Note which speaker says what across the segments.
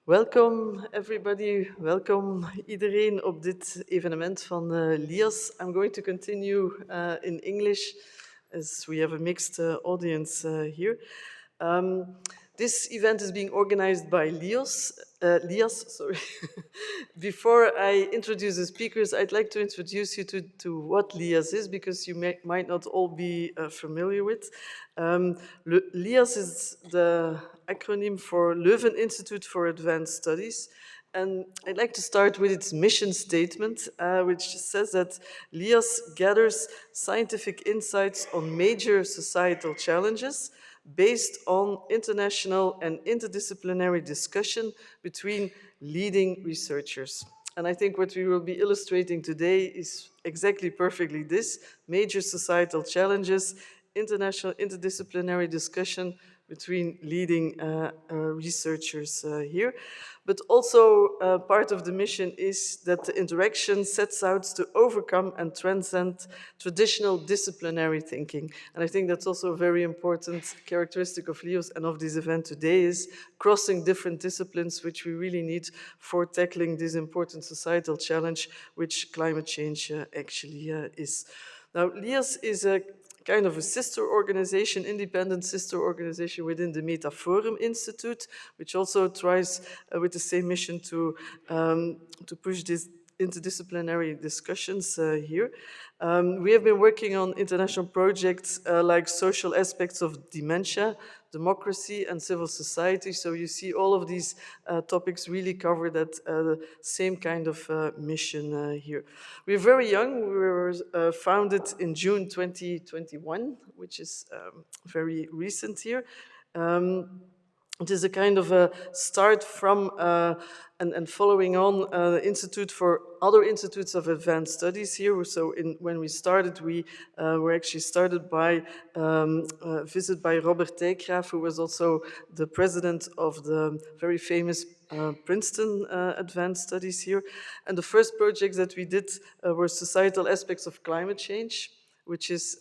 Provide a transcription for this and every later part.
Speaker 1: Welcome everybody, welcome iedereen op dit evenement van Lias. I'm going to continue in English as we have a mixed audience here. This event is being organized by Lias, sorry. Before I introduce the speakers, I'd like to introduce you to what Lias is, because you might not all be familiar with. Lias is the acronym for Leuven Institute for Advanced Studies. And I'd like to start with its mission statement, which says that Lias gathers scientific insights on major societal challenges based on international and interdisciplinary discussion between leading researchers. And I think what we will be illustrating today is exactly perfectly this: major societal challenges, international interdisciplinary discussion between leading researchers here. But also part of the mission is that the interaction sets out to overcome and transcend traditional disciplinary thinking. And I think that's also a very important characteristic of LEOS and of this event today, is crossing different disciplines, which we really need for tackling this important societal challenge, which climate change actually is. Now, LIAS is a kind of a sister organization, independent sister organization within the Metaforum Institute, which also tries with the same mission to push these interdisciplinary discussions here. We have been working on international projects like social aspects of dementia, democracy, and civil society. So you see all of these topics really cover that same kind of mission here. We're very young. We were founded in June 2021, which is very recent here. It is a kind of a start from and following on the Institute for other institutes of advanced studies here. So when we started, we were actually started by a visit by Robert Dijkgraaf, who was also the president of the very famous Princeton Advanced Studies here. And the first projects that we did were societal aspects of climate change, which is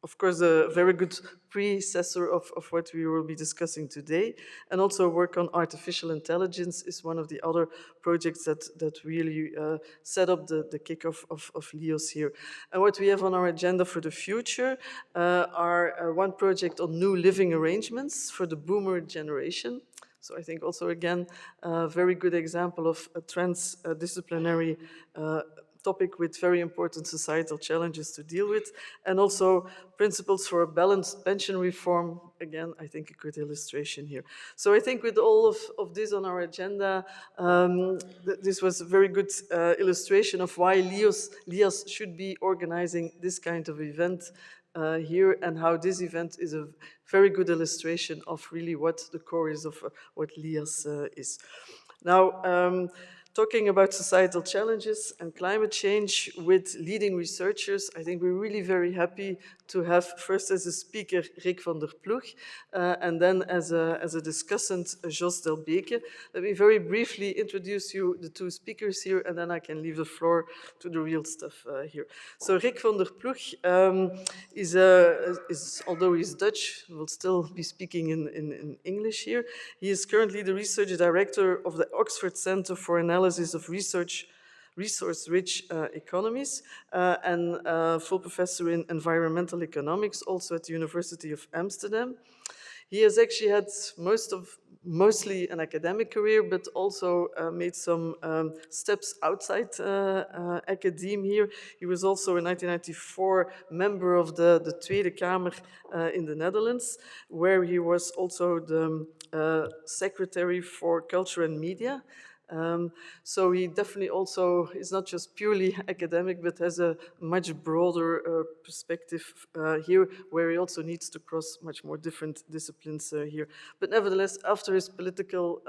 Speaker 1: of course, a very good predecessor of what we will be discussing today. And also work on artificial intelligence is one of the other projects that really set up the kickoff of LEOS here. And what we have on our agenda for the future are one project on new living arrangements for the boomer generation. So I think also, again, a very good example of a transdisciplinary topic with very important societal challenges to deal with, and also principles for a balanced pension reform. Again, I think a good illustration here. So I think with all of this on our agenda, this was a very good illustration of why Lias should be organizing this kind of event here, and how this event is a very good illustration of really what the core is of what Lias is. Now, talking about societal challenges and climate change with leading researchers, I think we're really very happy to have first as a speaker Rick van der Ploeg, and then as a discussant Jos Del Beke. Let me very briefly introduce you the two speakers here, and then I can leave the floor to the real stuff here. So Rick van der Ploeg is, although he's Dutch, will still be speaking in English here. He is currently the research director of the Oxford Centre for Analysis of Resource-Rich Economies, and full professor in environmental economics, also at the University of Amsterdam. He has actually had mostly an academic career, but also made some steps outside academia here. He was also in 1994 member of the Tweede Kamer in the Netherlands, where he was also the secretary for culture and media. So he definitely also is not just purely academic, but has a much broader perspective here, where he also needs to cross much more different disciplines here. But nevertheless, after his political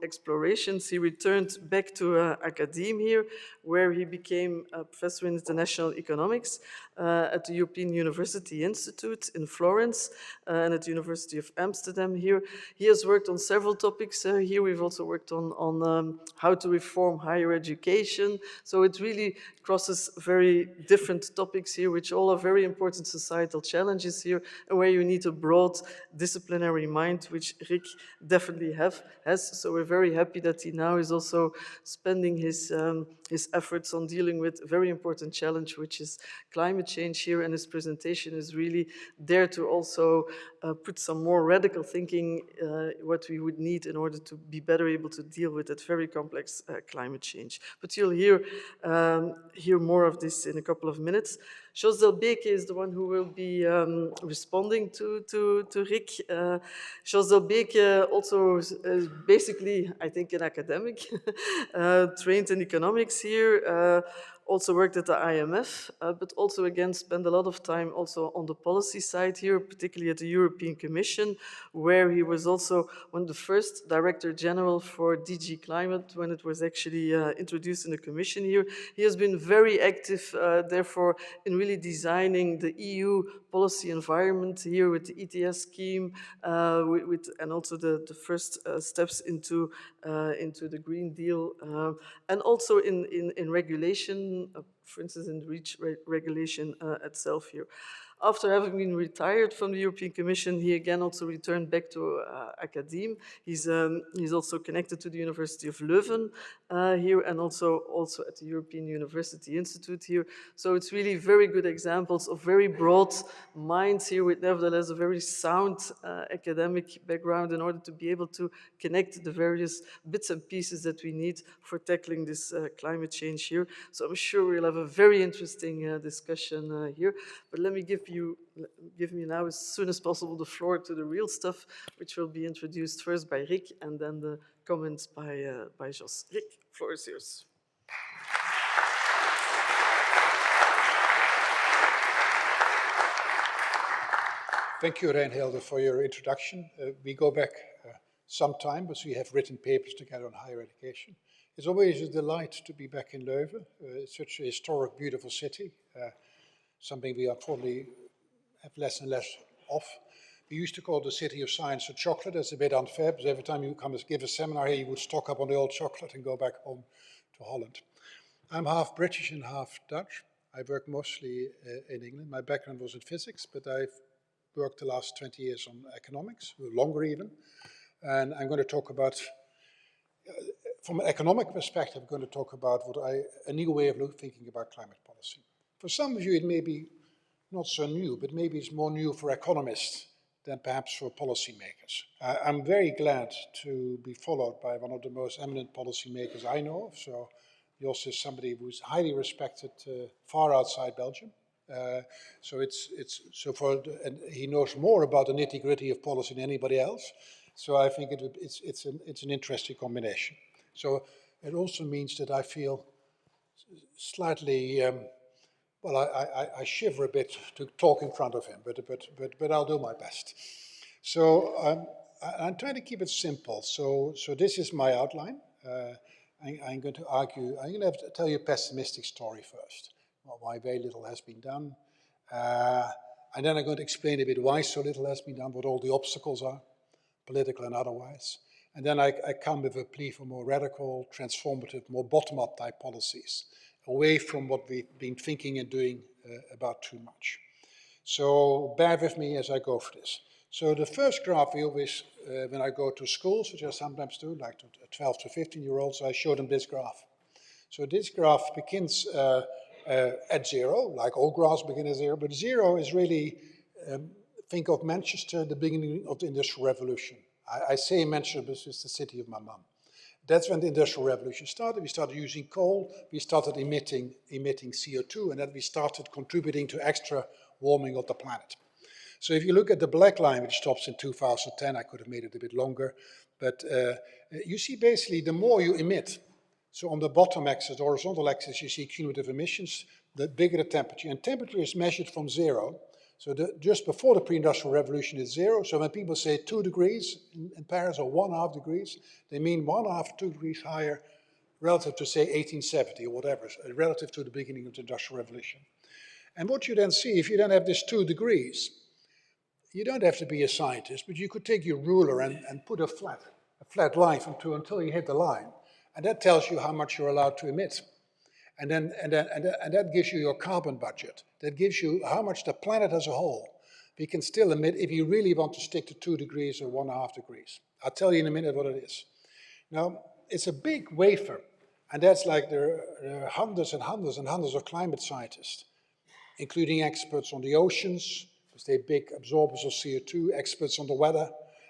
Speaker 1: explorations, he returned back to academia here, where he became a professor in international economics at the European University Institute in Florence and at the University of Amsterdam here. He has worked on several topics here. We've also worked on how to reform higher education. So it really it crosses very different topics here, which all are very important societal challenges here, and where you need a broad disciplinary mind, which Rick definitely has. So we're very happy that he now is also spending his efforts on dealing with a very important challenge, which is climate change here, and his presentation is really there to also put some more radical thinking what we would need in order to be better able to deal with that very complex climate change. But you'll hear more of this in a couple of minutes. Jos Delbeke is the one who will be responding to Rick. Jos Delbeke also is basically, I think, an academic, trained in economics here, also worked at the IMF, but also again spent a lot of time also on the policy side here, particularly at the European Commission, where he was also one of the first Director General for DG Climate when it was actually introduced in the Commission here. He has been very active, therefore, in really designing the EU policy environment here with the ETS scheme, and also the first steps into the Green Deal, and also in regulation, for instance, in the REACH regulation itself here. After having been retired from the European Commission, he again also returned back to academe. He's also connected to the University of Leuven here, and also at the European University Institute here. So it's really very good examples of very broad minds here with nevertheless a very sound academic background in order to be able to connect the various bits and pieces that we need for tackling this climate change here. So I'm sure we'll have a very interesting discussion here. But let me give me now as soon as possible the floor to the real stuff, which will be introduced first by Rick and then the comments by Jos. Rick, floor is yours.
Speaker 2: Thank you, Reinhilde, for your introduction. We go back some time, but we have written papers together on higher education. It's always a delight to be back in Leuven. It's such a historic, beautiful city, something we unfortunately have less and less of. We used to call the city of science and chocolate. That's a bit unfair, because every time you come and give a seminar here, you would stock up on the old chocolate and go back home to Holland. I'm half British and half Dutch. I work mostly in England. My background was in physics, but I've worked the last 20 years on economics, longer even. And I'm going to talk about, from an economic perspective, I'm going to talk about a new way of thinking about climate policy. For some of you, it may be not so new, but maybe it's more new for economists than perhaps for policymakers. I'm very glad to be followed by one of the most eminent policymakers I know of. So Jos is somebody who's highly respected far outside Belgium. And he knows more about the nitty-gritty of policy than anybody else. So I think it's an interesting combination. So it also means that I feel slightly. I shiver a bit to talk in front of him, but I'll do my best. So I'm trying to keep it simple. So this is my outline. I'm going to have to tell you a pessimistic story first. Why very little has been done. And then I'm going to explain a bit why so little has been done, what all the obstacles are, political and otherwise. And then I come with a plea for more radical, transformative, more bottom-up type policies, away from what we've been thinking and doing about too much. So bear with me as I go for this. So the first graph we always, when I go to schools, which I sometimes do, like to 12 to 15-year-olds, I show them this graph. So this graph begins at zero, like all graphs begin at zero, but zero is really, think of Manchester, the beginning of the Industrial Revolution. I say Manchester because it's the city of my mum. That's when the Industrial Revolution started. We started using coal, we started emitting CO2, and then we started contributing to extra warming of the planet. So if you look at the black line, which stops in 2010, I could have made it a bit longer, but you see basically the more you emit, so on the bottom axis, the horizontal axis, you see cumulative emissions, the bigger the temperature. And temperature is measured from zero. So just before the pre-industrial revolution is zero. So when people say 2 degrees in Paris or 1.5 degrees, they mean 1.5, 2 degrees higher relative to say 1870 or whatever, relative to the beginning of the industrial revolution. And what you then see, if you then have this 2 degrees, you don't have to be a scientist, but you could take your ruler and put a flat line from 2 until you hit the line. And that tells you how much you're allowed to emit. And that gives you your carbon budget. That gives you how much the planet as a whole we can still emit if you really want to stick to 2 degrees or 1.5 degrees. I'll tell you in a minute what it is. Now, it's a big wafer, and that's like there are hundreds and hundreds and hundreds of climate scientists, including experts on the oceans, because they're big absorbers of CO2, experts on the weather,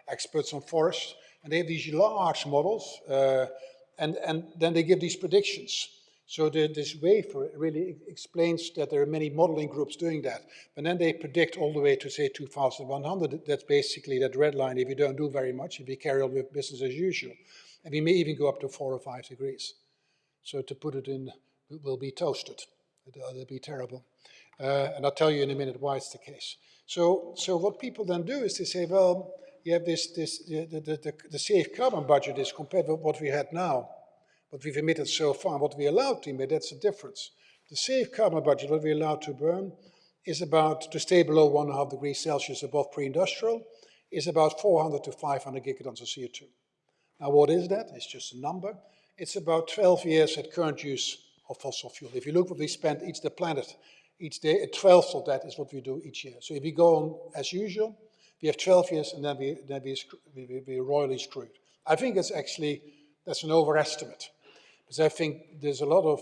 Speaker 2: experts on forests, and they have these large models, and then they give these predictions. So this wafer really explains that there are many modeling groups doing that. But then they predict all the way to, say, 2100. That's basically that red line if you don't do very much, if you carry on with business as usual. And we may even go up to 4 or 5 degrees. So to put it in, we'll be toasted. It'll be terrible. And I'll tell you in a minute why it's the case. So what people then do is they say, well, you have the safe carbon budget is compared with what we had now, what we've emitted so far, what we're allowed to emit, that's the difference. The safe carbon budget, what we're allowed to burn, is about, to stay below 1.5 degrees Celsius above pre-industrial, is about 400 to 500 gigatons of CO2. Now what is that? It's just a number. It's about 12 years at current use of fossil fuel. If you look what we spend the planet each day, a 12th of that is what we do each year. So if we go on as usual, we have 12 years and then we're royally screwed. I think that's an overestimate. Because I think there's a lot of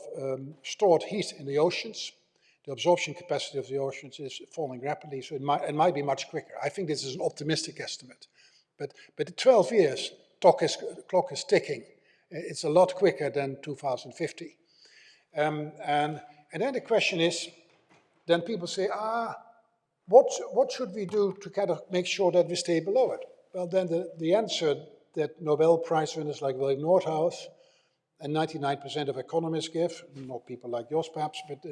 Speaker 2: stored heat in the oceans. The absorption capacity of the oceans is falling rapidly, so it might be much quicker. I think this is an optimistic estimate. But the 12 years, clock is ticking. It's a lot quicker than 2050. And then the question is, then people say, what should we do to kind of make sure that we stay below it? Well, then the answer that Nobel Prize winners like William Nordhaus and 99% of economists give, not people like yours perhaps, but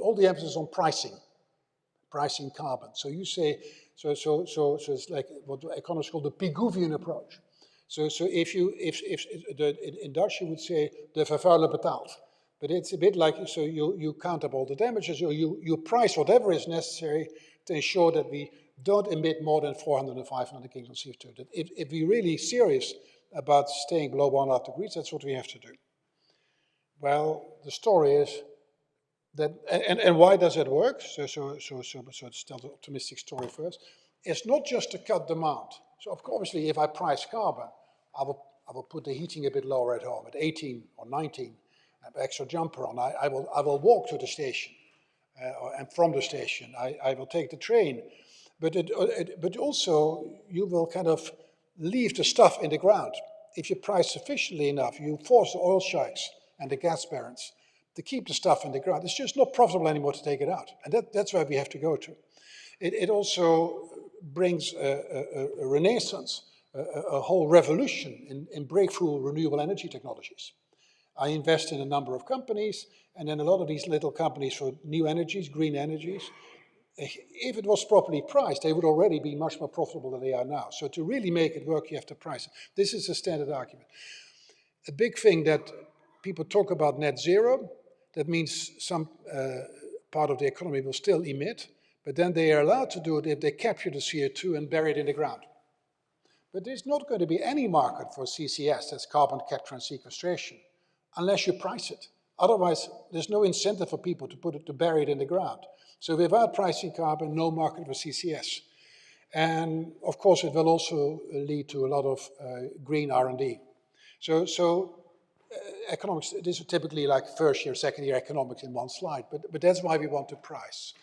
Speaker 2: all the emphasis on pricing carbon. So you say, so it's like what economists call the Pigouvian approach. So if in Dutch you would say, de vervuiler betaalt. But it's a bit like, so you count up all the damages, or you price whatever is necessary to ensure that we don't emit more than 400 and 500 kilograms of CO2. That if we're really serious about staying below 1.5 degrees, that's what we have to do. Well, the story is that, and why does it work? So let's tell the optimistic story first. It's not just to cut demand. So obviously, if I price carbon, I will put the heating a bit lower at home, at 18 or 19, have extra jumper on. I will walk to the station, and from the station, I will take the train. But also, you will kind of leave the stuff in the ground. If you price sufficiently enough, you force the oil sheiks and the gas barons to keep the stuff in the ground. It's just not profitable anymore to take it out. And that's where we have to go to. It also brings a renaissance, a whole revolution in breakthrough renewable energy technologies. I invest in a number of companies, and then a lot of these little companies for new energies, green energies, if it was properly priced, they would already be much more profitable than they are now. So to really make it work, you have to price it. This is a standard argument. A big thing that people talk about net zero, that means some part of the economy will still emit, but then they are allowed to do it if they capture the CO2 and bury it in the ground. But there's not going to be any market for CCS, that's carbon capture and sequestration, unless you price it. Otherwise, there's no incentive for people to bury it in the ground. So without pricing carbon, no market for CCS. And of course, it will also lead to a lot of green R&D. So economics, this is typically like first year, second year economics in one slide, but that's why we want to price.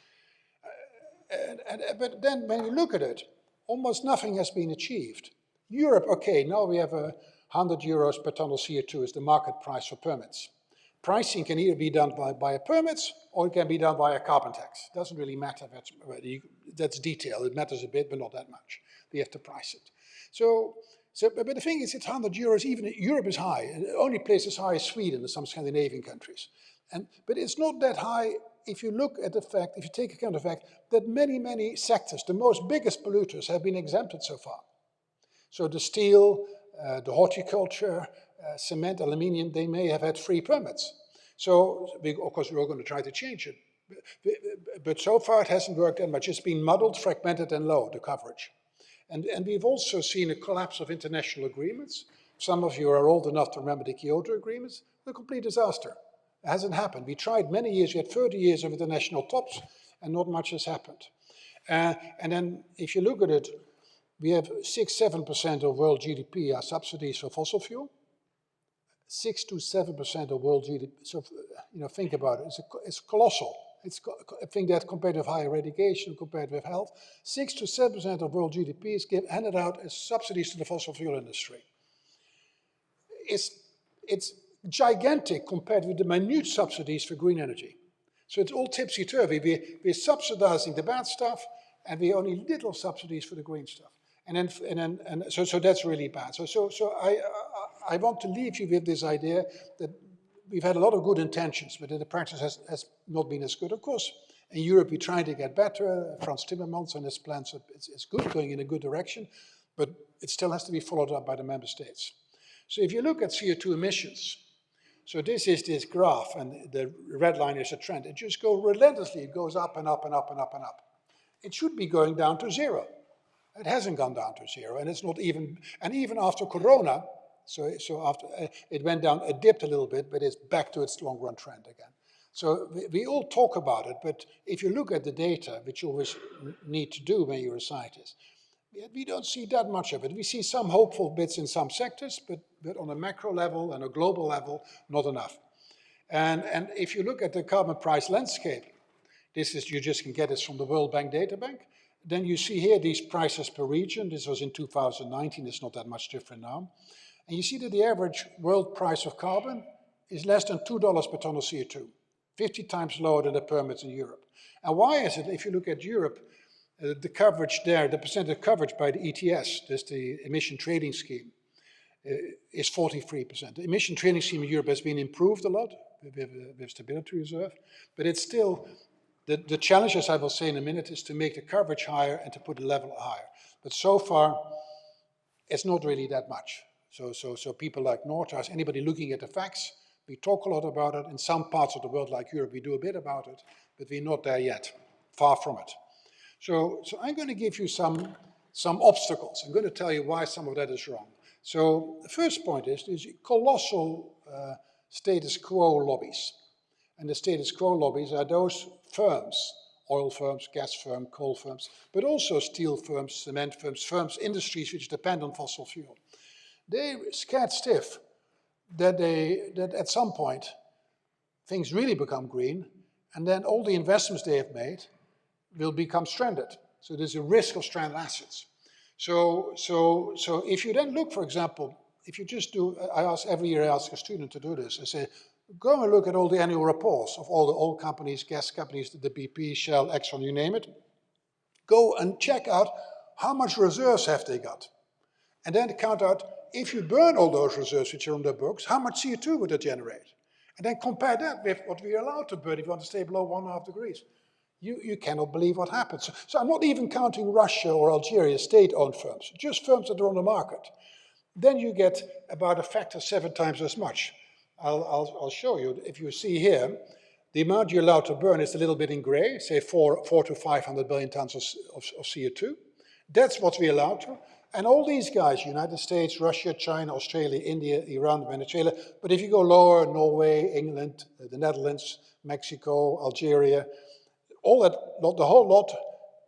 Speaker 2: But then when you look at it, almost nothing has been achieved. Europe, okay, now we have 100 euros per ton of CO2 is the market price for permits. Pricing can either be done by permits or it can be done by a carbon tax. It doesn't really matter. That's detail. It matters a bit, but not that much. We have to price it. But the thing is, it's 100 euros. Even Europe is high. The only place as high is Sweden and some Scandinavian countries. But it's not that high if you look at the fact, if you take account of the fact that many sectors, the most biggest polluters, have been exempted so far. So the steel, the horticulture, cement, aluminium, they may have had free permits. So, of course, we're going to try to change it. But so far it hasn't worked that much. It's been muddled, fragmented, and low, the coverage. And we've also seen a collapse of international agreements. Some of you are old enough to remember the Kyoto agreements. A complete disaster. It hasn't happened. We tried many years, we had 30 years of international tops, and not much has happened. And then if you look at it, we have 6-7% of world GDP are subsidies for fossil fuel. 6 to 7% of world GDP. So, think about it. It's colossal. I think that compared with higher education, compared with health, 6 to 7% of world GDP is handed out as subsidies to the fossil fuel industry. It's gigantic compared with the minute subsidies for green energy. So it's all tipsy-turvy. We're subsidizing the bad stuff, and we only little subsidies for the green stuff. So that's really bad. So I want to leave you with this idea that we've had a lot of good intentions, but the practice has not been as good. Of course, in Europe we're trying to get better. Frans Timmermans and his plans, it's good, going in a good direction, but it still has to be followed up by the member states. So if you look at CO2 emissions, so this is this graph, and the red line is a trend. It just goes relentlessly. It goes up and up and up and up and up. It should be going down to zero. It hasn't gone down to zero, and it's not even, and even after Corona, so after it went down, it dipped a little bit, but it's back to its long-run trend again. So we all talk about it, but if you look at the data, which you always need to do when you're a scientist, we don't see that much of it. We see some hopeful bits in some sectors, but on a macro level and a global level, not enough. And if you look at the carbon price landscape, this is, you just can get this from the World Bank data bank, then you see here these prices per region. This was in 2019, it's not that much different now. And you see that the average world price of carbon is less than $2 per ton of CO2, 50 times lower than the permits in Europe. And why is it? If you look at Europe, the coverage there, the percentage coverage by the ETS, that's the emission trading scheme, is 43%. The emission trading scheme in Europe has been improved a lot with stability reserve, but it's still, the challenge, as I will say in a minute, is to make the coverage higher and to put the level higher. But so far, it's not really that much. So people like Nortas, anybody looking at the facts, we talk a lot about it. In some parts of the world, like Europe, we do a bit about it, but we're not there yet, far from it. So I'm going to give you some obstacles. I'm going to tell you why some of that is wrong. So the first point is there's colossal status quo lobbies. And the status quo lobbies are those firms, oil firms, gas firms, coal firms, but also steel firms, cement firms, industries which depend on fossil fuel. They're scared stiff that at some point things really become green, and then all the investments they have made will become stranded. So there's a risk of stranded assets. So if you then look, for example, if you just do, every year I ask a student to do this, I say, go and look at all the annual reports of all the oil companies, gas companies, the BP, Shell, Exxon, you name it. Go and check out how much reserves have they got. And then count out, if you burn all those reserves which are on their books, how much CO2 would it generate? And then compare that with what we're allowed to burn if you want to stay below 1.5 degrees. You cannot believe what happens. So I'm not even counting Russia or Algeria, state-owned firms, just firms that are on the market. Then you get about a factor 7 times as much. I'll show you. If you see here, the amount you're allowed to burn is a little bit in gray, say 4 to 500 billion tons of CO2. That's what we're allowed to. And all these guys, United States, Russia, China, Australia, India, Iran, Venezuela, but if you go lower, Norway, England, the Netherlands, Mexico, Algeria, all that, the whole lot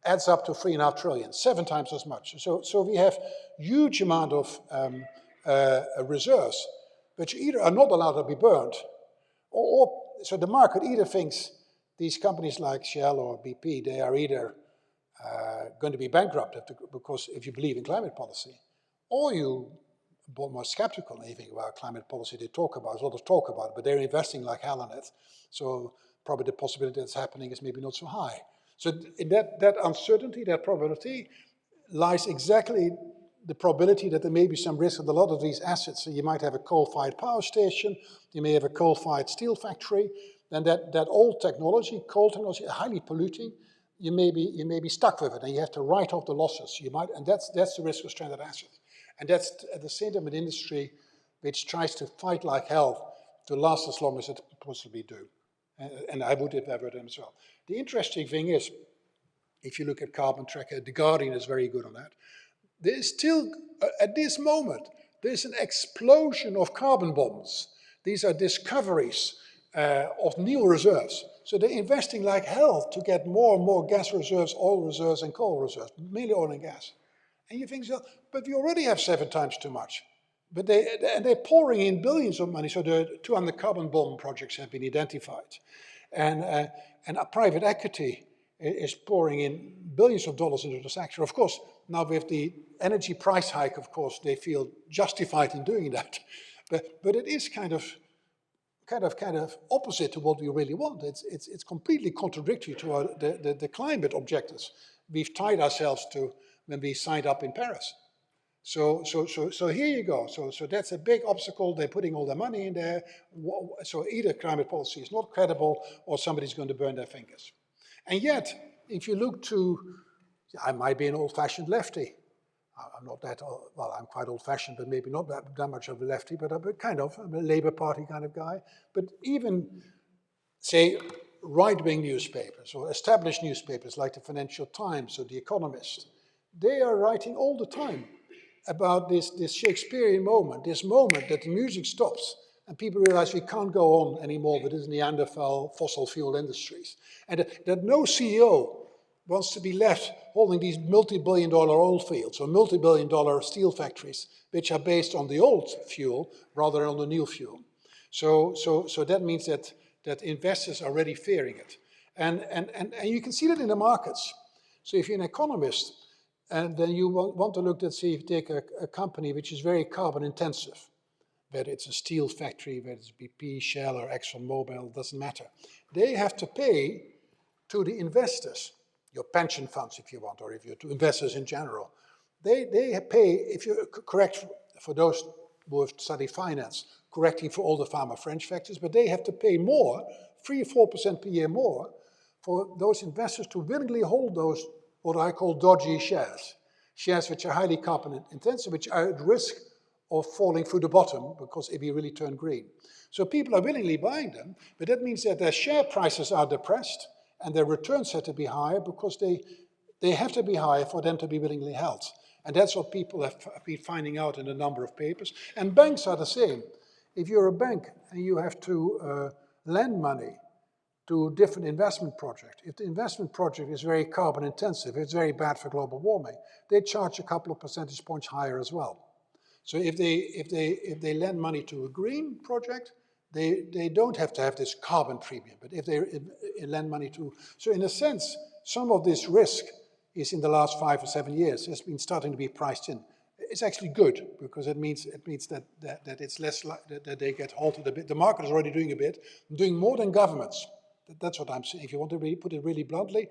Speaker 2: adds up to 3.5 trillion, 7 times as much. So we have huge amount of reserves, which either are not allowed to be burned, or so the market either thinks these companies like Shell or BP, they are either going to be bankrupt because if you believe in climate policy, or you are more skeptical and you think about climate policy they talk about, there's a lot of talk about it, but they're investing like hell in it. So probably the possibility that's happening is maybe not so high. So in that uncertainty, that probability, lies exactly the probability that there may be some risk with a lot of these assets. So you might have a coal-fired power station, you may have a coal-fired steel factory, then that old technology, coal technology, highly polluting, you may be stuck with it, and you have to write off the losses. And that's the risk of stranded assets. And that's at the same time an industry which tries to fight like hell to last as long as it possibly do. And I would if ever them as well. The interesting thing is, if you look at Carbon Tracker, The Guardian is very good on that. There's still, at this moment, there's an explosion of carbon bombs. These are discoveries of new reserves. So they're investing like hell to get more and more gas reserves, oil reserves, and coal reserves, mainly oil and gas. And you think, so, but we already have 7 times too much. But they're pouring in billions of money. So the 200 carbon bomb projects have been identified. And a private equity is pouring in billions of dollars into the sector. Of course, now with the energy price hike, of course, they feel justified in doing that. But it is kind of opposite to what we really want. It's completely contradictory to the climate objectives we've tied ourselves to when we signed up in Paris. So here you go. So that's a big obstacle. They're putting all their money in there. So either climate policy is not credible or somebody's going to burn their fingers. And yet, if you look to, I might be an old-fashioned lefty. I'm not that, well, I'm quite old-fashioned, but maybe not that much of a lefty, but I'm a Labour Party kind of guy. But even, say, right-wing newspapers or established newspapers like the Financial Times or The Economist, they are writing all the time about this Shakespearean moment, this moment that the music stops and people realize we can't go on anymore with this Neanderthal fossil fuel industries. And that no CEO wants to be left holding these multi-billion-dollar oil fields or multi-billion-dollar steel factories, which are based on the old fuel rather than on the new fuel. So that means that investors are already fearing it. And you can see that in the markets. So if you're an economist, and then you want to look at, say, if you take a company which is very carbon intensive, whether it's a steel factory, whether it's BP, Shell, or ExxonMobil, doesn't matter. They have to pay to the investors, your pension funds if you want, or if you're to investors in general. They pay, if you're correct for those who have studied finance, correcting for all the pharma French factors, but they have to pay more, 3 or 4% per year more, for those investors to willingly hold those, what I call dodgy shares. Shares which are highly carbon intensive, which are at risk of falling through the bottom because if you really turn green. So people are willingly buying them, but that means that their share prices are depressed and their returns have to be higher because they have to be higher for them to be willingly held. And that's what people have been finding out in a number of papers. And banks are the same. If you're a bank and you have to lend money to different investment projects, if the investment project is very carbon intensive, it's very bad for global warming, they charge a couple of percentage points higher as well. So if they lend money to a green project, they don't have to have this carbon premium. But if they lend money to, so in a sense, some of this risk is in the last 5 or 7 years has been starting to be priced in. It's actually good because it means that it's less that they get halted a bit. The market is already doing a bit, doing more than governments. That's what I'm saying. If you want to really put it really bluntly,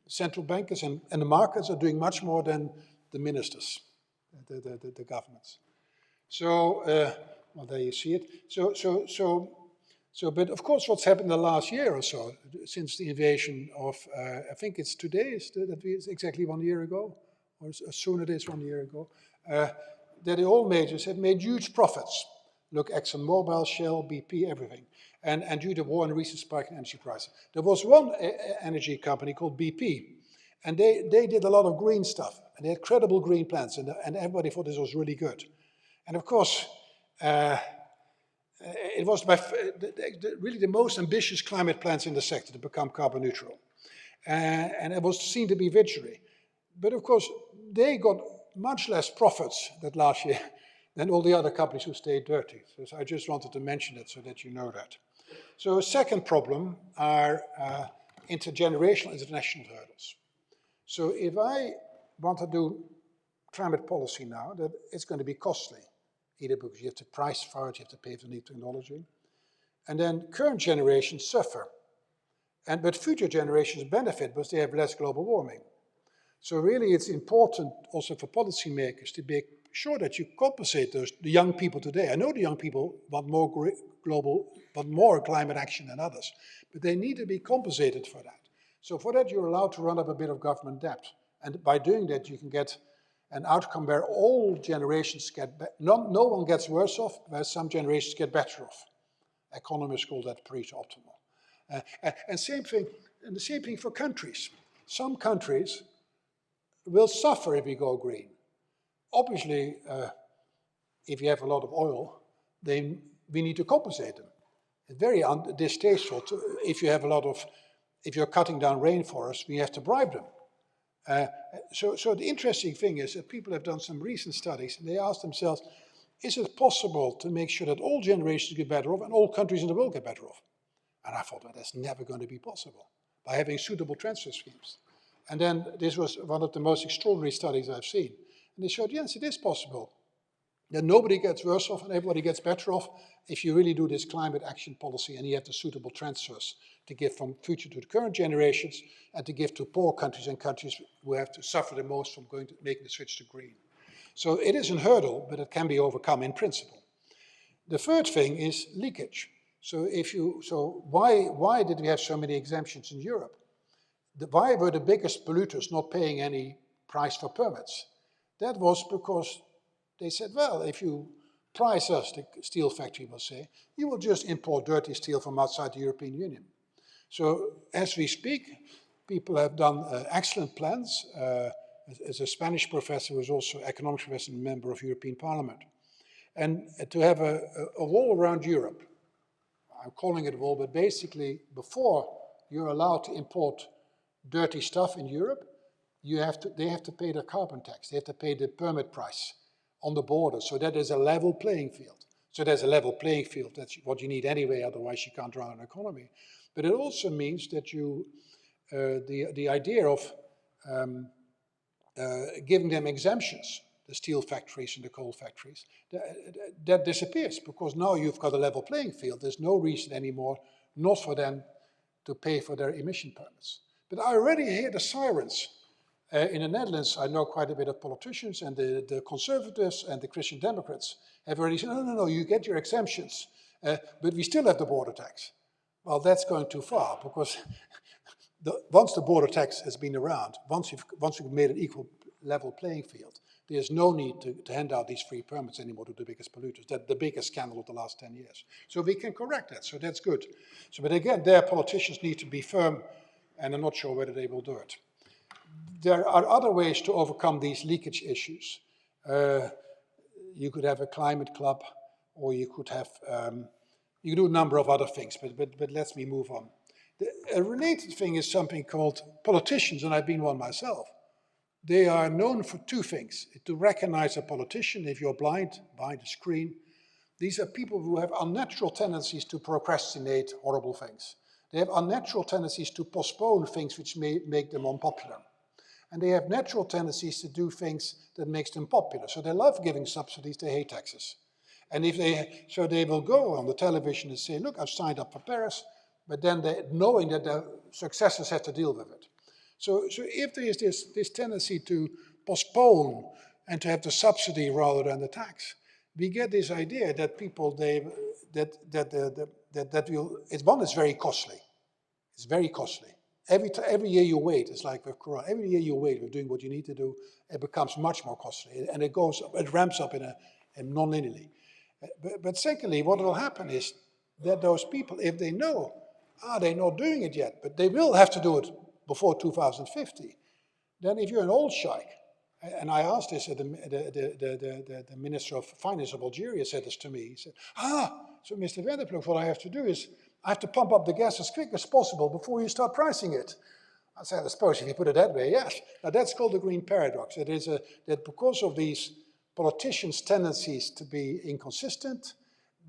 Speaker 2: central bankers and the markets are doing much more than the ministers, the governments. So, well, there you see it. But of course, what's happened in the last year or so, since the invasion of, I think it's today, it's exactly 1 year ago, or as soon as it is 1 year ago, that the oil majors have made huge profits. Look, ExxonMobil, Shell, BP, everything. And due to war and recent spike in energy prices. There was one energy company called BP, and they did a lot of green stuff, and they had credible green plans, and everybody thought this was really good. And of course, it was really the most ambitious climate plans in the sector to become carbon neutral. And it was seen to be victory. But of course, they got much less profits that last year than all the other companies who stayed dirty. So I just wanted to mention it so that you know that. So a second problem are intergenerational international hurdles. So if I want to do climate policy now, that it's going to be costly, either because you have to price for it, you have to pay for new technology, and then current generations suffer. But future generations benefit because they have less global warming. So really it's important also for policymakers to make sure that you compensate the young people today. I know the young people want more climate action than others, but they need to be compensated for that. So for that you're allowed to run up a bit of government debt. And by doing that you can get an outcome where all generations get, no one gets worse off, where some generations get better off. Economists call that optimal. And the same thing for countries. Some countries will suffer if we go green. Obviously, if you have a lot of oil, then we need to compensate them. very distasteful if you have if you're cutting down rainforests, we have to bribe them. So the interesting thing is that people have done some recent studies and they asked themselves, is it possible to make sure that all generations get better off and all countries in the world get better off? And I thought, well, that's never going to be possible by having suitable transfer schemes. And then this was one of the most extraordinary studies I've seen. And they showed, yes, it is possible that nobody gets worse off and everybody gets better off if you really do this climate action policy and you have the suitable transfers to give from future to the current generations and to give to poor countries and countries who have to suffer the most from making the switch to green. So it is a hurdle, but it can be overcome in principle. The third thing is leakage. So why did we have so many exemptions in Europe? Why were the biggest polluters not paying any price for permits? That was because they said, well, if you price us, the steel factory will say, you will just import dirty steel from outside the European Union. So as we speak, people have done excellent plans. As a Spanish professor who was also economics professor and member of European Parliament. And to have a wall around Europe, I'm calling it a wall, but basically before you're allowed to import dirty stuff in Europe, they have to pay the carbon tax, they have to pay the permit price on the border, so that is a level playing field. So there's a level playing field, that's what you need anyway, otherwise you can't run an economy. But it also means that the idea of giving them exemptions, the steel factories and the coal factories, that disappears because now you've got a level playing field. There's no reason anymore not for them to pay for their emission permits. But I already hear the sirens. In the Netherlands, I know quite a bit of politicians, and the conservatives and the Christian Democrats have already said, no, you get your exemptions, but we still have the border tax. Well, that's going too far, because once the border tax has been around, once you've made an equal level playing field, there's no need to hand out these free permits anymore to the biggest polluters. That's the biggest scandal of the last 10 years. So we can correct that, so that's good. So, but again, their politicians need to be firm, and I'm not sure whether they will do it. There are other ways to overcome these leakage issues. You could have a climate club, or you could have, you could do a number of other things, but let me move on. A related thing is something called politicians, and I've been one myself. They are known for two things: to recognize a politician if you're blind, behind a screen. These are people who have unnatural tendencies to procrastinate horrible things. They have unnatural tendencies to postpone things which may make them unpopular. And they have natural tendencies to do things that makes them popular. So they love giving subsidies, they hate taxes. And so they will go on the television and say, look, I've signed up for Paris, but then knowing that their successors have to deal with it. So if there is this tendency to postpone and to have the subsidy rather than the tax, we get this idea that people, it's very costly. It's very costly. Every year you wait, it's like with Corona, every year you wait with doing what you need to do, it becomes much more costly, and it ramps up in non-linearly. But secondly, what will happen is that those people, if they know, they're not doing it yet, but they will have to do it before 2050, then if you're an old sheikh, and I asked this, the Minister of Finance of Algeria said this to me, he said, so Mr. Van der Ploeg, what I have to do is, I have to pump up the gas as quick as possible before you start pricing it. I said, I suppose if you put it that way, yes. Now that's called the green paradox. It is that because of these politicians' tendencies to be inconsistent,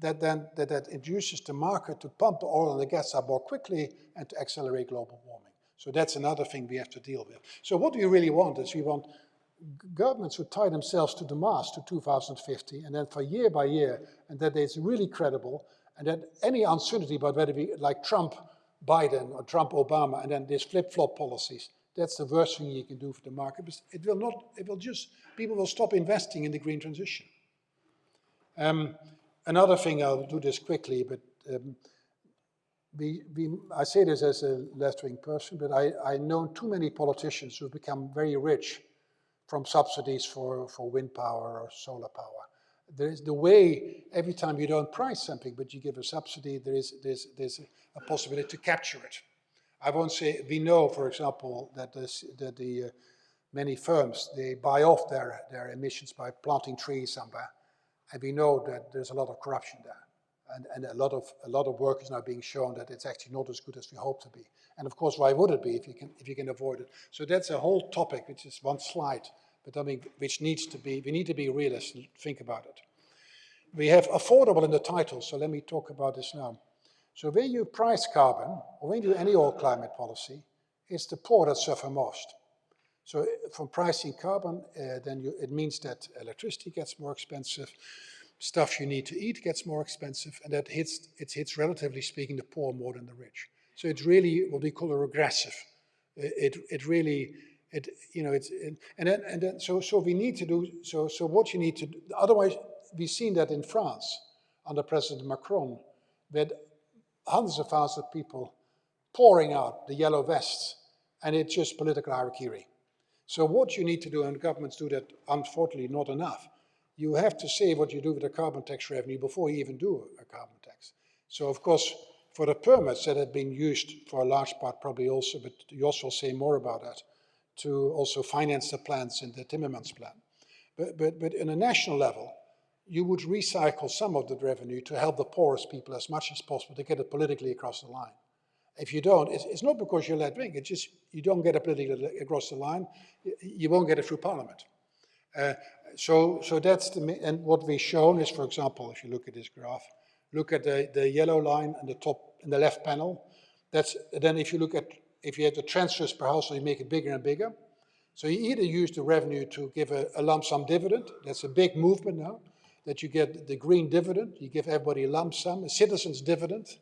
Speaker 2: that induces the market to pump the oil and the gas up more quickly and to accelerate global warming. So that's another thing we have to deal with. So what we really want is we want governments who tie themselves to the mast to 2050, and then for year by year, and that it's really credible, and that any uncertainty about whether we, like Trump, Biden, or Trump, Obama, and then these flip-flop policies, that's the worst thing you can do for the market. Because people will stop investing in the green transition. Another thing, I'll do this quickly, but I say this as a left-wing person, but I know too many politicians who've become very rich from subsidies for wind power or solar power. There's the way, every time you don't price something, but you give a subsidy, there's a possibility to capture it. I won't say, we know, for example, that the many firms, they buy off their emissions by planting trees somewhere, and we know that there's a lot of corruption there. And a lot of work is now being shown that it's actually not as good as we hope to be. And of course, why would it be if you can avoid it? So that's a whole topic, which is one slide, but I mean, we need to be realists and think about it. We have affordable in the title, so let me talk about this now. So when you price carbon, or when you do any old climate policy, it's the poor that suffer most. So from pricing carbon, it means that electricity gets more expensive, stuff you need to eat gets more expensive, and that hits relatively speaking the poor more than the rich. So it's really what we call a regressive. So we need to do, so what you need to do, otherwise we've seen that in France under President Macron, with hundreds of thousands of people pouring out the yellow vests, and it's just political harakiri. So what you need to do, and governments do that unfortunately not enough, you have to say what you do with the carbon tax revenue before you even do a carbon tax. So of course, for the permits that have been used for a large part probably also, but you also say more about that, to also finance the plans in the Timmermans plan. But in a national level, you would recycle some of the revenue to help the poorest people as much as possible to get it politically across the line. If you don't, it's not because you're left-wing, it's just you don't get it politically across the line, you won't get it through Parliament. So that's and what we've shown is, for example, if you look at this graph, look at the yellow line in the top, in the left panel. Then if you have the transfers per household, you make it bigger and bigger. So you either use the revenue to give a lump sum dividend. That's a big movement now, that you get the green dividend. You give everybody a lump sum, a citizen's dividend.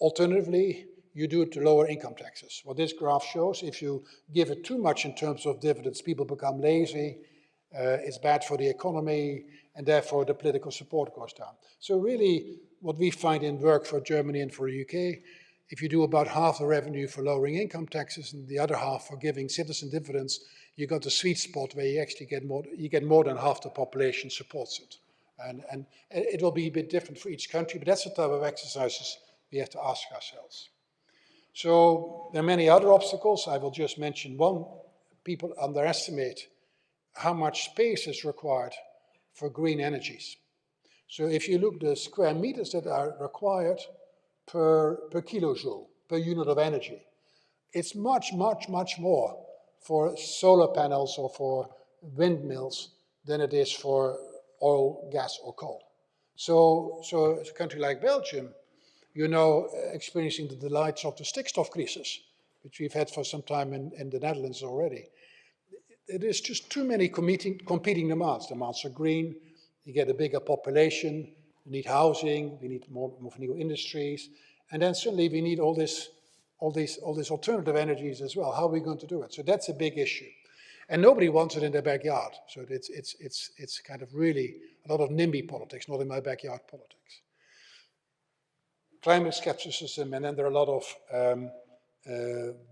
Speaker 2: Alternatively, you do it to lower income taxes. What this graph shows, if you give it too much in terms of dividends, people become lazy, it's bad for the economy, and therefore the political support goes down. So really, what we find in work for Germany and for the UK, if you do about half the revenue for lowering income taxes and the other half for giving citizen dividends, you got the sweet spot where you actually get more than half the population supports it. And it will be a bit different for each country, but that's the type of exercises we have to ask ourselves. So there are many other obstacles. I will just mention one. People underestimate how much space is required for green energies. So if you look at the square meters that are required per kilojoule, per unit of energy, it's much, much, much more for solar panels or for windmills than it is for oil, gas, or coal. So a country like Belgium, you know, experiencing the delights of the stikstof crisis, which we've had for some time in the Netherlands already. It is just too many competing demands. Demands are green, you get a bigger population, we need housing, we need more new industries, and then suddenly we need all these alternative energies as well. How are we going to do it? So that's a big issue. And nobody wants it in their backyard. So it's kind of really a lot of NIMBY politics, not in my backyard politics. Climate skepticism, and then there are a lot of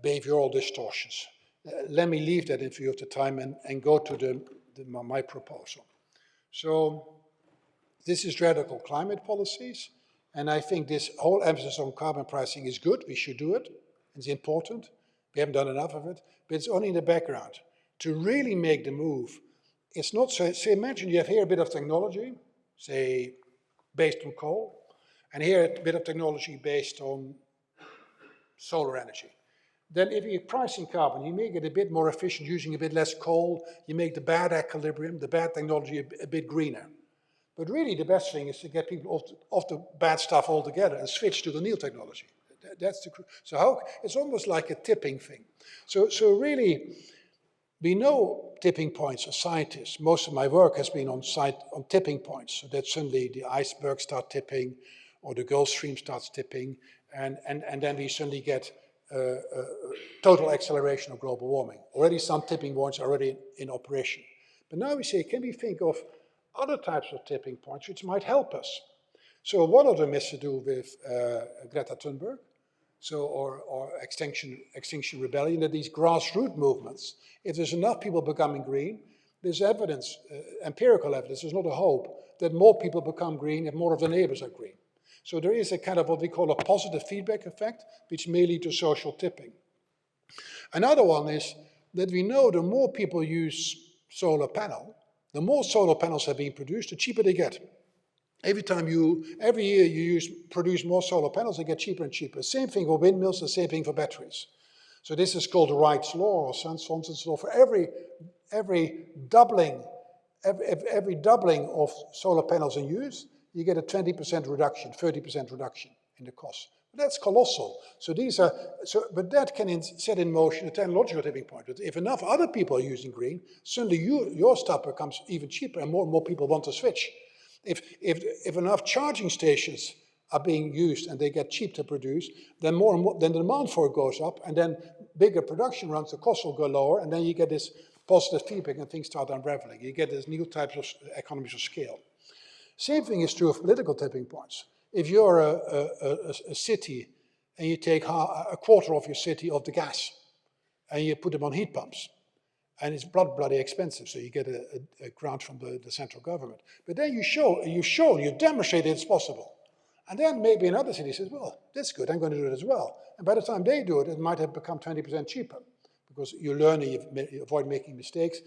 Speaker 2: behavioral distortions. Let me leave that in view of the time and go to my proposal. So this is radical climate policies, and I think this whole emphasis on carbon pricing is good. We should do it. It's important. We haven't done enough of it, but it's only in the background. To really make the move, it's not so imagine you have here a bit of technology, say based on coal, and here a bit of technology based on solar energy. Then if you're pricing carbon, you make it a bit more efficient using a bit less coal, you make the bad equilibrium, the bad technology a bit greener. But really the best thing is to get people off the bad stuff altogether and switch to the new technology. That's it's almost like a tipping thing. So really, we know tipping points as scientists. Most of my work has been on tipping points, so that suddenly the icebergs start tipping, or the Gulf Stream starts tipping, and then we suddenly get total acceleration of global warming. Already some tipping points are already in operation. But now we say, can we think of other types of tipping points which might help us? So one of them is to do with Greta Thunberg, or Extinction Rebellion, that these grassroots movements, if there's enough people becoming green, there's evidence, empirical evidence, there's not a hope, that more people become green if more of the neighbors are green. So there is a kind of what we call a positive feedback effect, which may lead to social tipping. Another one is that we know the more people use solar panel, the more solar panels are being produced, the cheaper they get. every year you produce more solar panels, they get cheaper and cheaper. Same thing for windmills, the same thing for batteries. So this is called Wright's law or Swanson's law. For every doubling of solar panels in use, you get a 20% reduction, 30% reduction in the cost. But that's colossal. But that can set in motion a technological tipping point. But if enough other people are using green, suddenly your stuff becomes even cheaper and more people want to switch. If enough charging stations are being used and they get cheap to produce, then then the demand for it goes up, and then bigger production runs, the cost will go lower, and then you get this positive feedback and things start unraveling. You get these new types of economies of scale. Same thing is true of political tipping points. If you're a city and you take a quarter of your city of the gas and you put them on heat pumps, and it's bloody expensive, so you get a grant from the central government. But then you demonstrate it's possible. And then maybe another city says, well, that's good, I'm going to do it as well. And by the time they do it, it might have become 20% cheaper because you learn and you avoid making mistakes.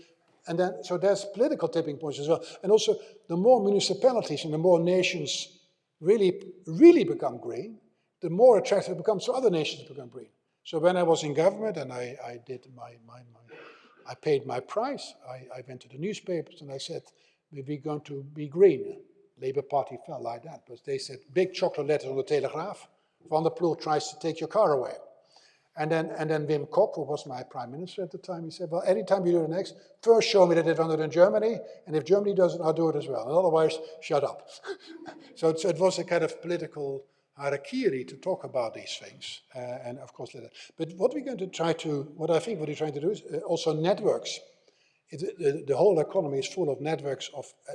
Speaker 2: And then, so there's political tipping points as well. And also, the more municipalities and the more nations really become green, the more attractive it becomes for other nations to become green. So when I was in government and I paid my price, I went to the newspapers and I said, we're going to be green. Labour Party felt like that, but they said, big chocolate letters on the Telegraaf, Van der Ploeg tries to take your car away. And then Wim Kok, who was my prime minister at the time, he said, well, anytime you do the next, first show me that they've done it in Germany, and if Germany does it, I'll do it as well. And otherwise, shut up. So it was a kind of political harakiri to talk about these things, and of course later. But what I think what we're trying to do is also networks. The whole economy is full of networks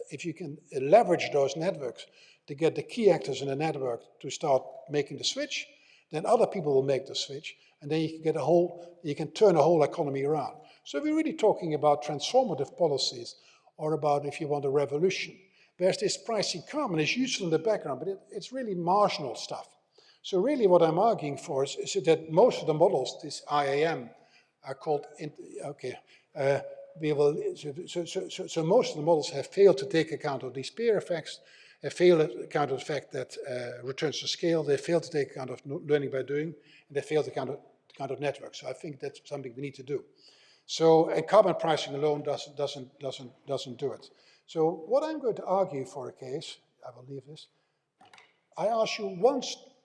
Speaker 2: if you can leverage those networks to get the key actors in the network to start making the switch, then other people will make the switch, and then you can turn a whole economy around. So we're really talking about transformative policies, or about, if you want, a revolution. Whereas this pricing carbon is useful in the background, but it's really marginal stuff. So really what I'm arguing for is that most of the models, this IAM, are called, so most of the models have failed to take account of these peer effects, have failed to account of the fact that returns to scale, they failed to take account of learning by doing, and they failed to account of networks. So I think that's something we need to do. So, and carbon pricing alone doesn't do it. So what I'm going to argue for a case, I will leave this, I ask you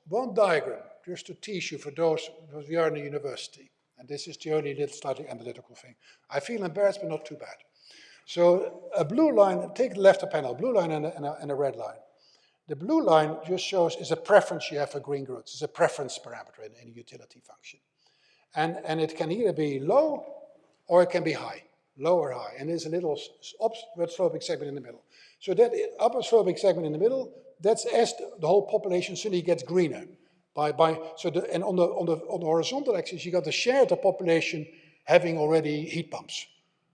Speaker 2: one diagram, just to teach you for those, because we are in a university. And this is the only little slightly analytical thing. I feel embarrassed, but not too bad. So a blue line, take the left panel, blue line and a red line. The blue line just shows is a preference you have for green goods. It's a preference parameter in a utility function. And it can either be low or it can be high, low or high. And there's a little upward sloping segment in the middle. So that upward sloping segment in the middle, that's as the whole population suddenly gets greener. And on the horizontal axis, you got the share of the population having already heat pumps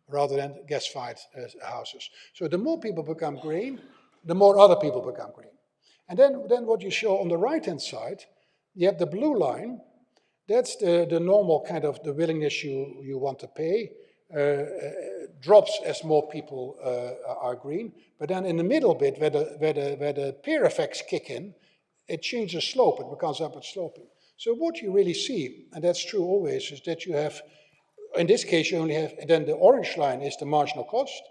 Speaker 2: rather than gas-fired houses. So the more people become green, the more other people become green. And then what you show on the right-hand side, you have the blue line. That's the normal kind of the willingness you want to pay. Drops as more people are green. But then in the middle bit, where the peer effects kick in, it changes slope, it becomes upward sloping. So what you really see, and that's true always, is that you have, in this case you only have, and then the orange line is the marginal cost.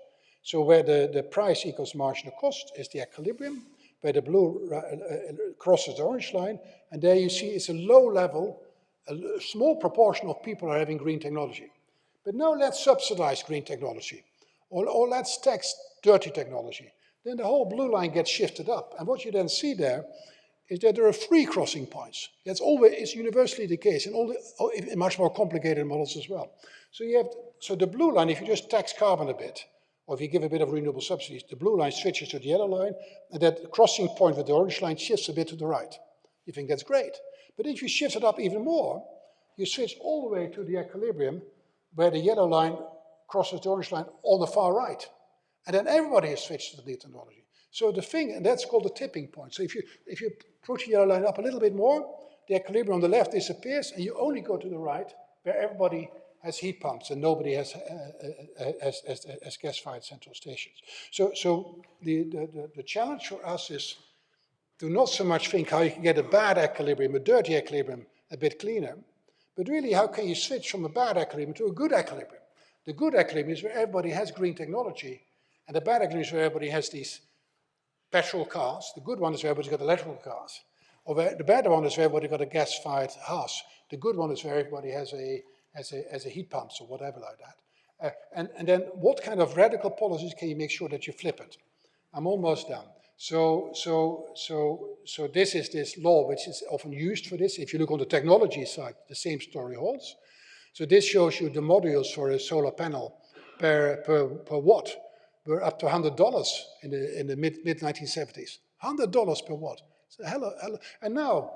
Speaker 2: So where the price equals marginal cost is the equilibrium, where the blue crosses the orange line, and there you see it's a low level, a small proportion of people are having green technology. But now let's subsidize green technology, or let's tax dirty technology. Then the whole blue line gets shifted up, and what you then see there is that there are 3 crossing points. That's always universally the case in all the much more complicated models as well. So the blue line, if you just tax carbon a bit, or if you give a bit of renewable subsidies, the blue line switches to the yellow line, and that crossing point with the orange line shifts a bit to the right. You think that's great. But if you shift it up even more, you switch all the way to the equilibrium, where the yellow line crosses the orange line on the far right. And then everybody has switched to the new technology. So the thing, and that's called the tipping point. So if you push the yellow line up a little bit more, the equilibrium on the left disappears, and you only go to the right, where everybody has heat pumps and nobody has gas-fired central stations. So the challenge for us is to not so much think how you can get a bad equilibrium, a dirty equilibrium, a bit cleaner, but really how can you switch from a bad equilibrium to a good equilibrium. The good equilibrium is where everybody has green technology, and the bad equilibrium is where everybody has these petrol cars. The good one is where everybody's got electrical cars. Or where, the bad one is where everybody got a gas-fired house. The good one is where everybody has a heat pumps or whatever like that. And then what kind of radical policies can you make sure that you flip it? I'm almost done. So this is this law which is often used for this. If you look on the technology side, the same story holds. So this shows you the modules for a solar panel per watt were up to $100 in the mid 1970s. $100 per watt. So hello. And now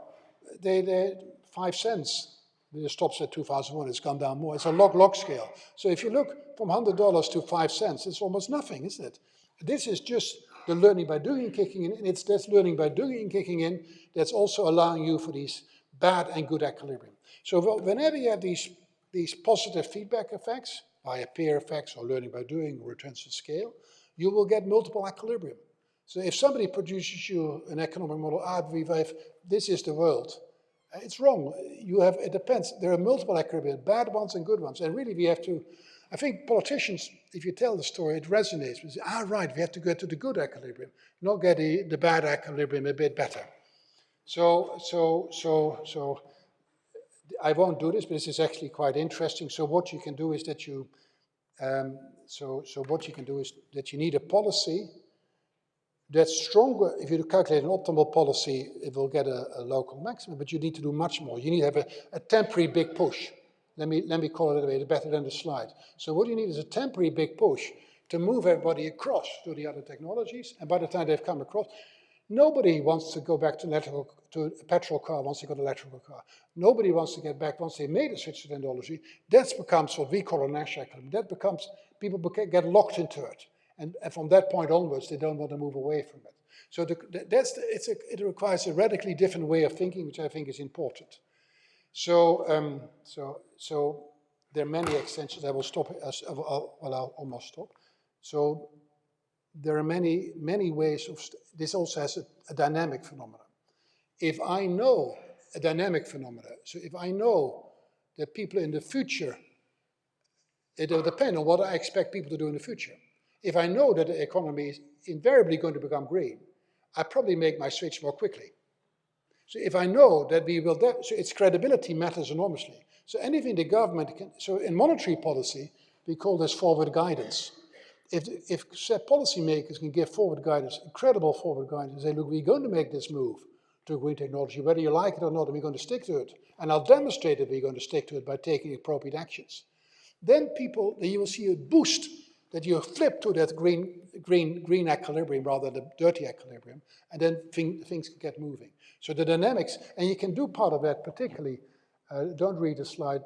Speaker 2: they 5 cents. It stops at 2001. It's gone down more. It's a log scale. So if you look from $100 to 5 cents, it's almost nothing, isn't it? This is just the learning by doing kicking in, and it's this learning by doing kicking in that's also allowing you for these bad and good equilibrium. So whenever you have these positive feedback effects, via peer effects or learning by doing or returns to scale, you will get multiple equilibrium. So if somebody produces you an economic model, this is the world, it's wrong. It depends. There are multiple equilibrium, bad ones and good ones. And really we have to, I think politicians, if you tell the story, it resonates. We say, right, we have to go to the good equilibrium, not get the bad equilibrium a bit better. So I won't do this, but this is actually quite interesting. So what you can do is that you need a policy that's stronger. If you calculate an optimal policy, it will get a local maximum, but you need to do much more. You need to have a temporary big push. Let me call it that way, it's better than the slide. So what you need is a temporary big push to move everybody across to the other technologies, and by the time they've come across, nobody wants to go back to a petrol car once they got an electrical car. Nobody wants to get back once they made a switch to technology. That becomes what we call a Nash equilibrium. That becomes, people get locked into it. And from that point onwards, they don't want to move away from it. So it requires a radically different way of thinking, which I think is important. So there are many extensions. I will stop. I'll almost stop. So there are many ways of. This also has a dynamic phenomenon. If I know a dynamic phenomenon, so if I know that people in the future, it will depend on what I expect people to do in the future. If I know that the economy is invariably going to become green, I probably make my switch more quickly. So if I know that we will, so its credibility matters enormously. So anything the government can, so in monetary policy, we call this forward guidance. If policymakers can give forward guidance, incredible forward guidance, and say, look, we're going to make this move to green technology, whether you like it or not, and we're going to stick to it. And I'll demonstrate that we're going to stick to it by taking appropriate actions. Then you will see a boost that you flip to that green equilibrium rather than the dirty equilibrium, and then things can get moving. So the dynamics, and you can do part of that particularly, don't read the slide,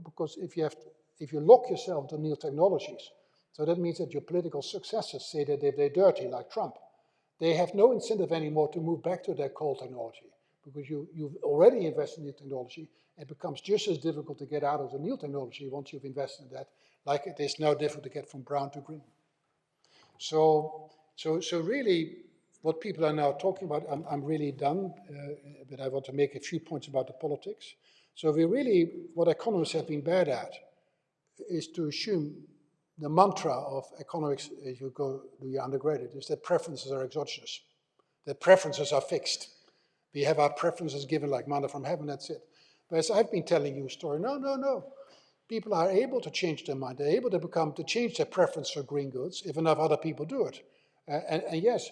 Speaker 2: because if you lock yourself to new technologies, so that means that your political successors say that if they're dirty, like Trump, they have no incentive anymore to move back to their coal technology, because you've already invested in new technology. It becomes just as difficult to get out of the new technology once you've invested in that, like it is now difficult to get from brown to green. So really, what people are now talking about, I'm really done, but I want to make a few points about the politics. So what economists have been bad at is to assume the mantra of economics, as you go do your undergraduate, is that preferences are exogenous, that preferences are fixed. We have our preferences given like manna from heaven, that's it. But as I've been telling you a story, no. People are able to change their mind. They're able to change their preference for green goods if enough other people do it. And yes,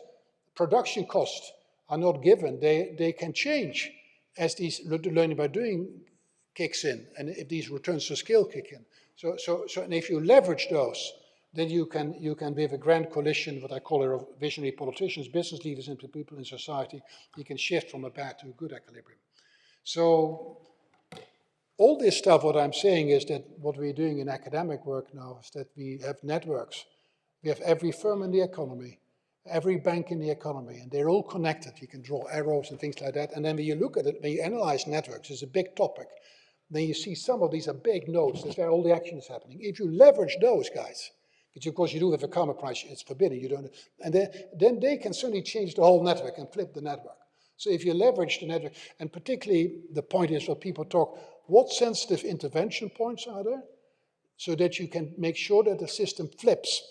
Speaker 2: production costs are not given. They can change as these learning by doing kicks in, and if these returns to scale kick in. So and if you leverage those, then you can with a grand coalition, what I call of visionary politicians, business leaders, and people in society, you can shift from a bad to a good equilibrium. So all this stuff, what I'm saying is that what we're doing in academic work now is that we have networks. We have every firm in the economy, every bank in the economy, and they're all connected. You can draw arrows and things like that. And then when you look at it, when you analyze networks, it's a big topic. then you see some of these are big nodes. That's where all the action is happening. If you leverage those guys, which of course you do have a carbon price, it's forbidden, you don't, and then they can certainly change the whole network and flip the network. So if you leverage the network, and particularly the point is what people talk, what sensitive intervention points are there? So that you can make sure that the system flips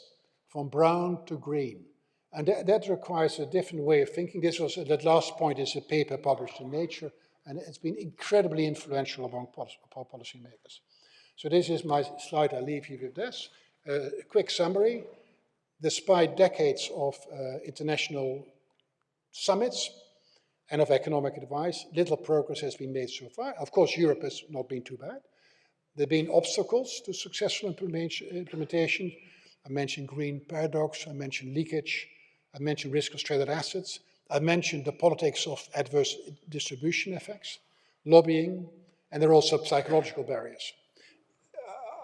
Speaker 2: from brown to green. And that requires a different way of thinking. That last point is a paper published in Nature, and it's been incredibly influential among policymakers. So this is my slide, I'll leave you with this. A quick summary. Despite decades of international summits and of economic advice, little progress has been made so far. Of course, Europe has not been too bad. There have been obstacles to successful implementation. I mentioned green paradox, I mentioned leakage, I mentioned risk of stranded assets, I mentioned the politics of adverse distribution effects, lobbying, and there are also psychological barriers.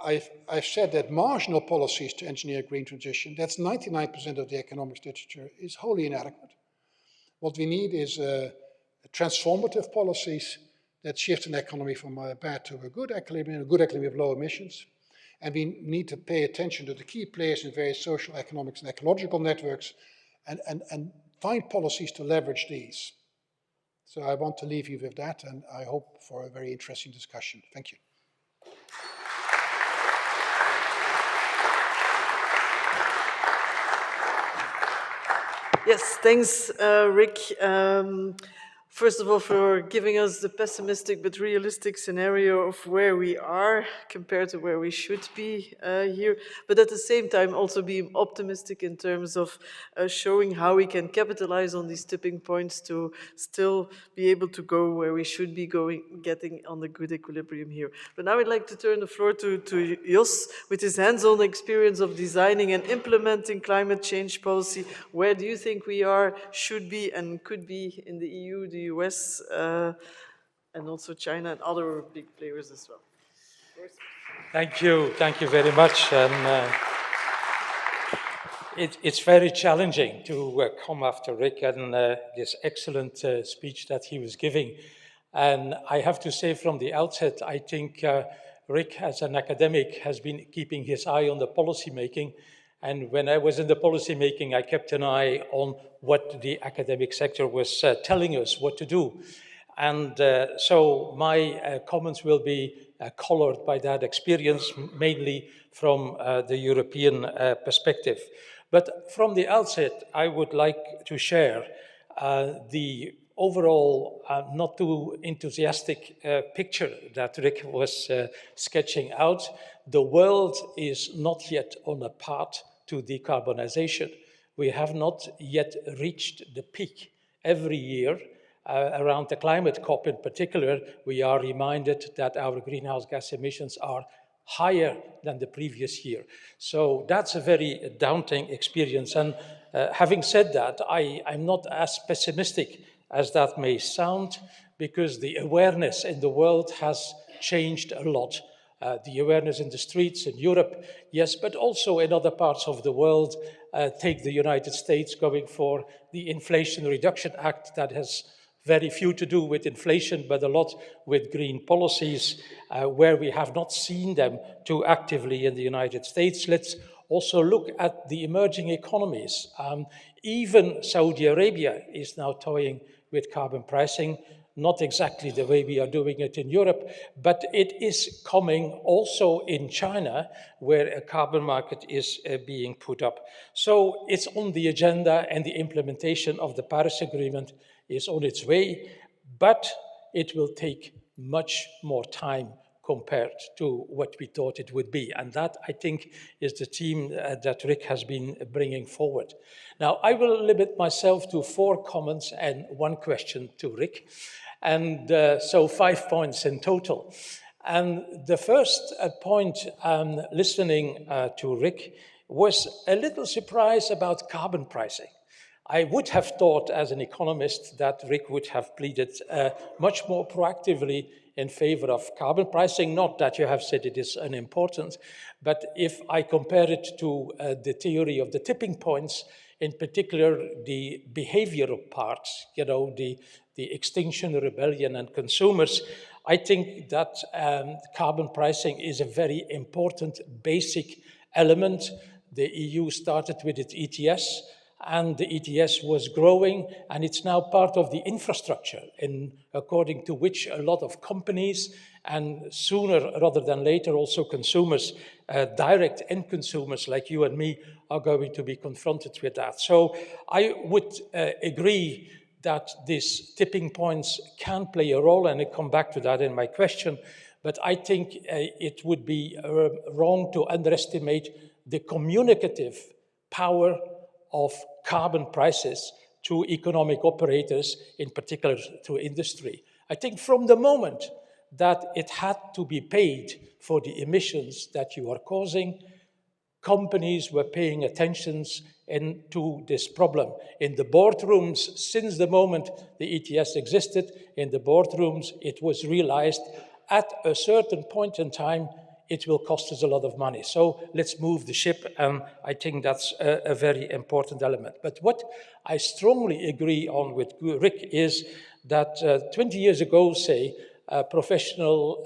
Speaker 2: I've said that marginal policies to engineer green transition, that's 99% of the economics literature, is wholly inadequate. What we need is transformative policies that shift an economy from a bad to a good equilibrium with low emissions. And we need to pay attention to the key players in various social, economics, and ecological networks and find policies to leverage these. So I want to leave you with that, and I hope for a very interesting discussion. Thank you.
Speaker 1: Yes, thanks, Rick. First of all, for giving us the pessimistic but realistic scenario of where we are compared to where we should be here, but at the same time also being optimistic in terms of showing how we can capitalize on these tipping points to still be able to go where we should be going, getting on the good equilibrium here. But now I'd like to turn the floor to Jos with his hands-on experience of designing and implementing climate change policy. Where do you think we are, should be, and could be in the EU, the US, and also China and other big players as well?
Speaker 3: Thank you very much. And it's very challenging to come after Rick and this excellent speech that he was giving. And I have to say from the outset, I think Rick, as an academic, has been keeping his eye on the policy making. And when I was in the policy making, I kept an eye on what the academic sector was telling us what to do. And so my comments will be colored by that experience, mainly from the European perspective. But from the outset, I would like to share the overall not too enthusiastic picture that Rick was sketching out. The world is not yet on a path to decarbonization. We have not yet reached the peak. Every year, around the climate COP in particular, we are reminded that our greenhouse gas emissions are higher than the previous year. So that's a very daunting experience. And having said that, I'm not as pessimistic as that may sound, because the awareness in the world has changed a lot. The awareness in the streets in Europe, yes, but also in other parts of the world. Take the United States going for the Inflation Reduction Act that has very few to do with inflation, but a lot with green policies, where we have not seen them too actively in the United States. Let's also look at the emerging economies. Even Saudi Arabia is now toying with carbon pricing, not exactly the way we are doing it in Europe, but it is coming also in China, where a carbon market is being put up. So it's on the agenda, and the implementation of the Paris Agreement is on its way, but it will take much more time compared to what we thought it would be. And that, I think, is the theme that Rick has been bringing forward. Now, I will limit myself to 4 comments and 1 question to Rick. And so 5 points in total. And the first point, listening to Rick, was a little surprise about carbon pricing. I would have thought, as an economist, that Rick would have pleaded much more proactively in favor of carbon pricing. Not that you have said it is unimportant, but if I compare it to the theory of the tipping points, in particular the behavior parts, the extinction, rebellion, and consumers, I think that carbon pricing is a very important basic element. The EU started with its ETS, and the ETS was growing, and it's now part of the infrastructure, according to which a lot of companies, and sooner rather than later also consumers, direct end consumers like you and me, are going to be confronted with that. So I would agree that these tipping points can play a role, and I come back to that in my question, but I think it would be wrong to underestimate the communicative power of carbon prices to economic operators, in particular to industry. I think from the moment that it had to be paid for the emissions that you are causing, companies were paying attention to this problem. In the boardrooms, since the moment the ETS existed, in the boardrooms, it was realized at a certain point in time, it will cost us a lot of money. So let's move the ship, and I think that's a very important element. But what I strongly agree on with Rick is that 20 years ago, say, professional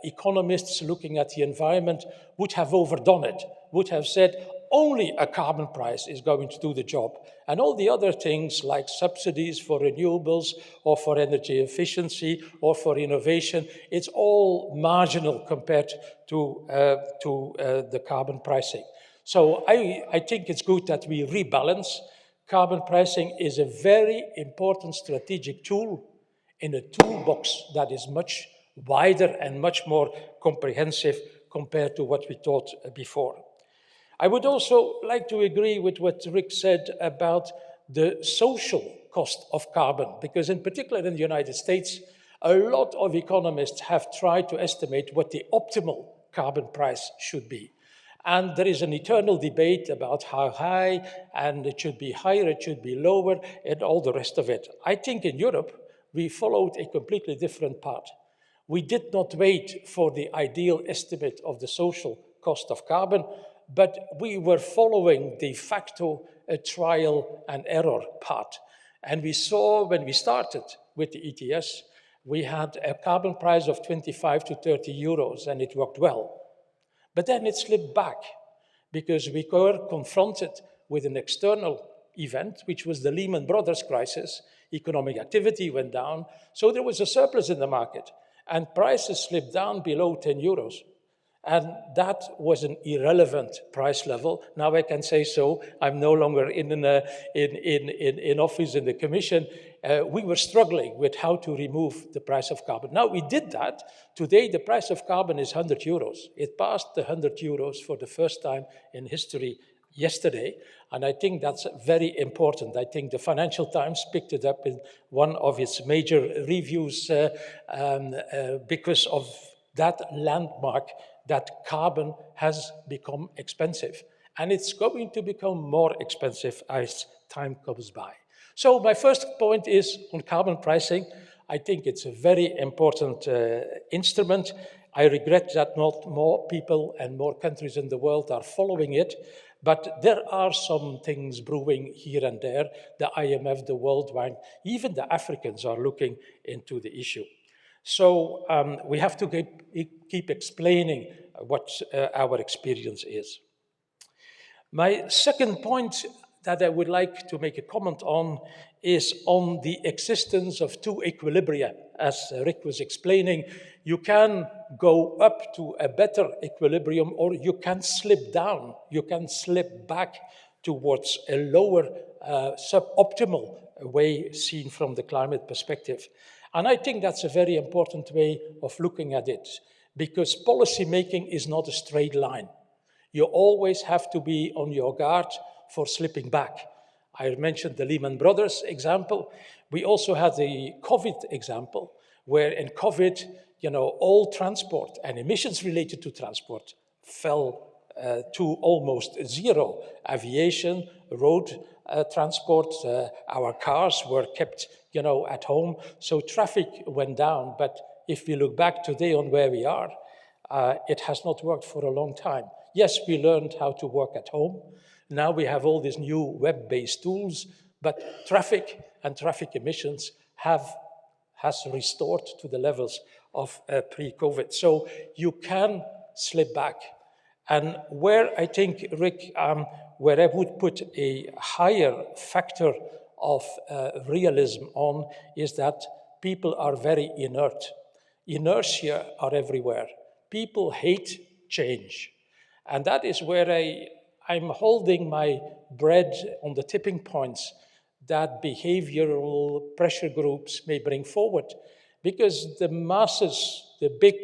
Speaker 3: economists looking at the environment would have overdone it, would have said, only a carbon price is going to do the job. And all the other things like subsidies for renewables or for energy efficiency or for innovation, it's all marginal compared to the carbon pricing. So I think it's good that we rebalance. Carbon pricing is a very important strategic tool in a toolbox that is much wider and much more comprehensive compared to what we thought before. I would also like to agree with what Rick said about the social cost of carbon, because in particular in the United States, a lot of economists have tried to estimate what the optimal carbon price should be. And there is an eternal debate about how high, and it should be higher, it should be lower, and all the rest of it. I think in Europe, we followed a completely different path. We did not wait for the ideal estimate of the social cost of carbon, but we were following de facto a trial and error path. And we saw when we started with the ETS, we had a carbon price of 25 to 30 euros, and it worked well. But then it slipped back because we were confronted with an external event, which was the Lehman Brothers crisis. Economic activity went down, so there was a surplus in the market, and prices slipped down below 10 euros. And that was an irrelevant price level. Now I can say so. I'm no longer in office in the Commission. We were struggling with how to remove the price of carbon. Now we did that. Today the price of carbon is 100 euros. It passed the 100 euros for the first time in history yesterday, and I think that's very important. I think the Financial Times picked it up in one of its major reviews because of that landmark, that carbon has become expensive. And it's going to become more expensive as time comes by. So my first point is on carbon pricing. I think it's a very important instrument. I regret that not more people and more countries in the world are following it, but there are some things brewing here and there. The IMF, the World Bank, even the Africans are looking into the issue. So we have to keep explaining what our experience is. My second point that I would like to make a comment on is on the existence of two equilibria. As Rick was explaining, you can go up to a better equilibrium, or you can slip down, you can slip back towards a lower suboptimal way seen from the climate perspective. And I think that's a very important way of looking at it, because policy making is not a straight line. You always have to be on your guard for slipping back. I mentioned the Lehman Brothers example. We also had the COVID example, where in COVID, all transport and emissions related to transport fell to almost zero. Aviation, road transport, our cars were kept, at home. So traffic went down. But if we look back today on where we are, it has not worked for a long time. Yes, we learned how to work at home. Now we have all these new web-based tools, but traffic and traffic emissions has restored to the levels of pre-COVID. So you can slip back. And where I think, Rick, where I would put a higher factor of realism on is that people are very inert. Inertia are everywhere. People hate change. And that is where I'm holding my breath on the tipping points that behavioral pressure groups may bring forward. Because the masses, the big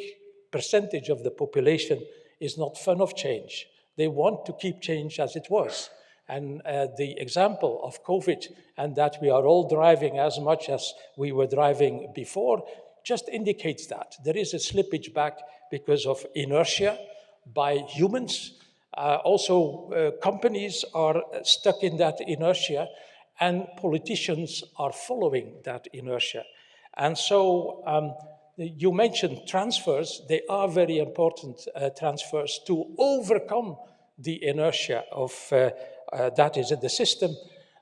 Speaker 3: percentage of the population is not fond of change. They want to keep change as it was. And the example of COVID and that we are all driving as much as we were driving before just indicates that. There is a slippage back because of inertia by humans. Also, companies are stuck in that inertia, and politicians are following that inertia. And so you mentioned transfers. They are very important transfers to overcome the inertia of that is in the system.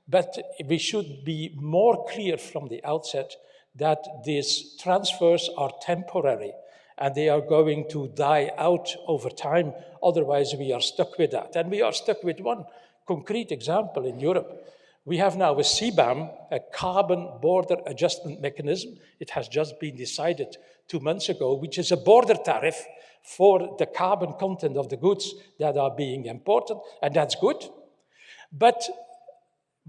Speaker 3: But we should be more clear from the outset that these transfers are temporary and they are going to die out over time. Otherwise, we are stuck with that. And we are stuck with one concrete example in Europe. We have now a CBAM, a carbon border adjustment mechanism. It has just been decided 2 months ago, which is a border tariff for the carbon content of the goods that are being imported, and that's good. But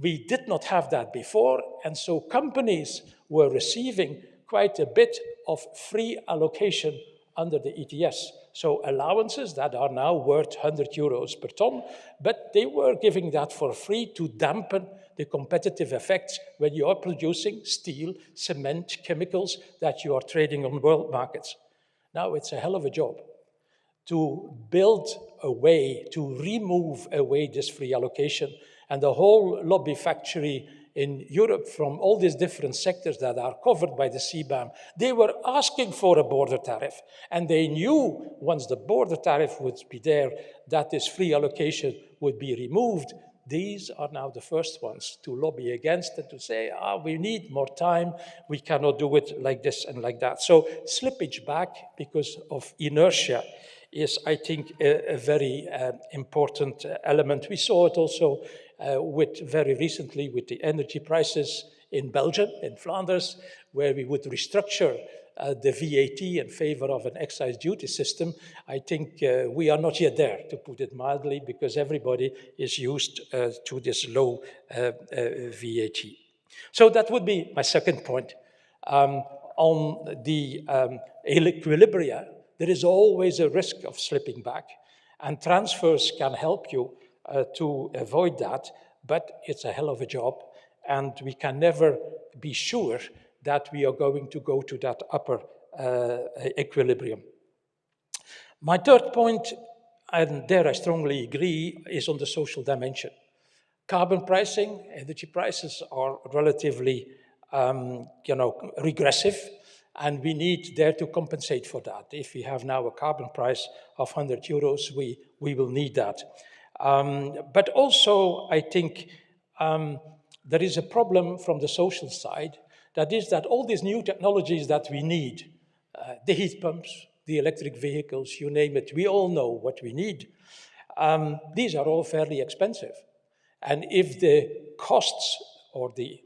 Speaker 3: we did not have that before, and so companies were receiving quite a bit of free allocation under the ETS. So allowances that are now worth 100 euros per ton, but they were giving that for free to dampen the competitive effects when you are producing steel, cement, chemicals that you are trading on world markets. Now it's a hell of a job to build a way, to remove away this free allocation. And the whole lobby factory in Europe from all these different sectors that are covered by the CBAM, they were asking for a border tariff. And they knew once the border tariff would be there, that this free allocation would be removed. These are now the first ones to lobby against and to say, we need more time, we cannot do it like this and like that. So slippage back because of inertia is, I think, a very important element. We saw it also very recently with the energy prices in Belgium, in Flanders, where we would restructure the VAT in favor of an excise duty system. I think we are not yet there, to put it mildly, because everybody is used to this low VAT. So that would be my second point. On the equilibria, there is always a risk of slipping back, and transfers can help you to avoid that, but it's a hell of a job, and we can never be sure that we are going to go to that upper equilibrium. My third point, and there I strongly agree, is on the social dimension. Carbon pricing, energy prices are relatively regressive, and we need there to compensate for that. If we have now a carbon price of 100 euros, we will need that. But also, I think there is a problem from the social side, that is that all these new technologies that we need, the heat pumps, the electric vehicles, you name it, we all know what we need. These are all fairly expensive. And if the costs or the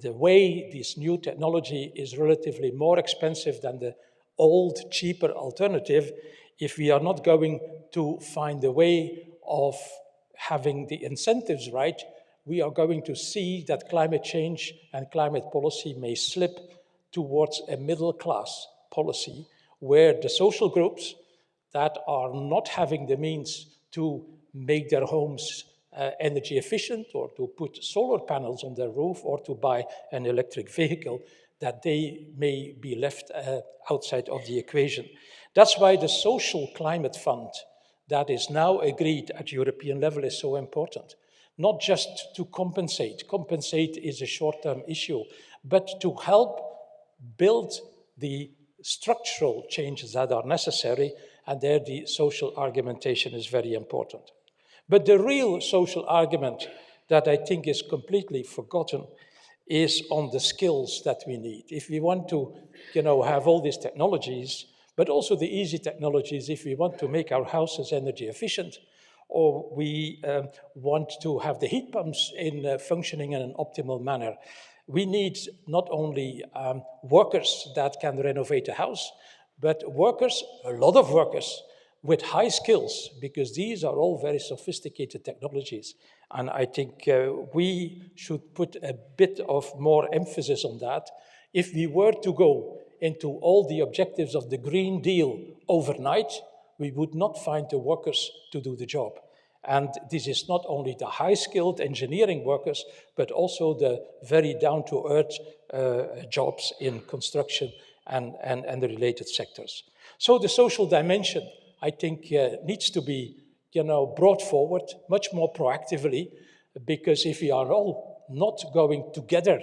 Speaker 3: way this new technology is relatively more expensive than the old, cheaper alternative, if we are not going to find a way of having the incentives right, we are going to see that climate change and climate policy may slip towards a middle-class policy where the social groups that are not having the means to make their homes energy efficient or to put solar panels on their roof or to buy an electric vehicle, that they may be left outside of the equation. That's why the Social Climate Fund that is now agreed at European level is so important. Not just to compensate. Compensate is a short-term issue, but to help build the structural changes that are necessary, and there the social argumentation is very important. But the real social argument that I think is completely forgotten is on the skills that we need. If we want to, have all these technologies, but also the easy technologies, if we want to make our houses energy efficient, or we want to have the heat pumps functioning in an optimal manner, we need not only workers that can renovate a house, but workers, a lot of workers, with high skills, because these are all very sophisticated technologies. And I think we should put a bit of more emphasis on that. If we were to go into all the objectives of the Green Deal overnight, we would not find the workers to do the job. And this is not only the high-skilled engineering workers, but also the very down-to-earth jobs in construction and the related sectors. So the social dimension, I think, needs to be brought forward much more proactively, because if we are all not going together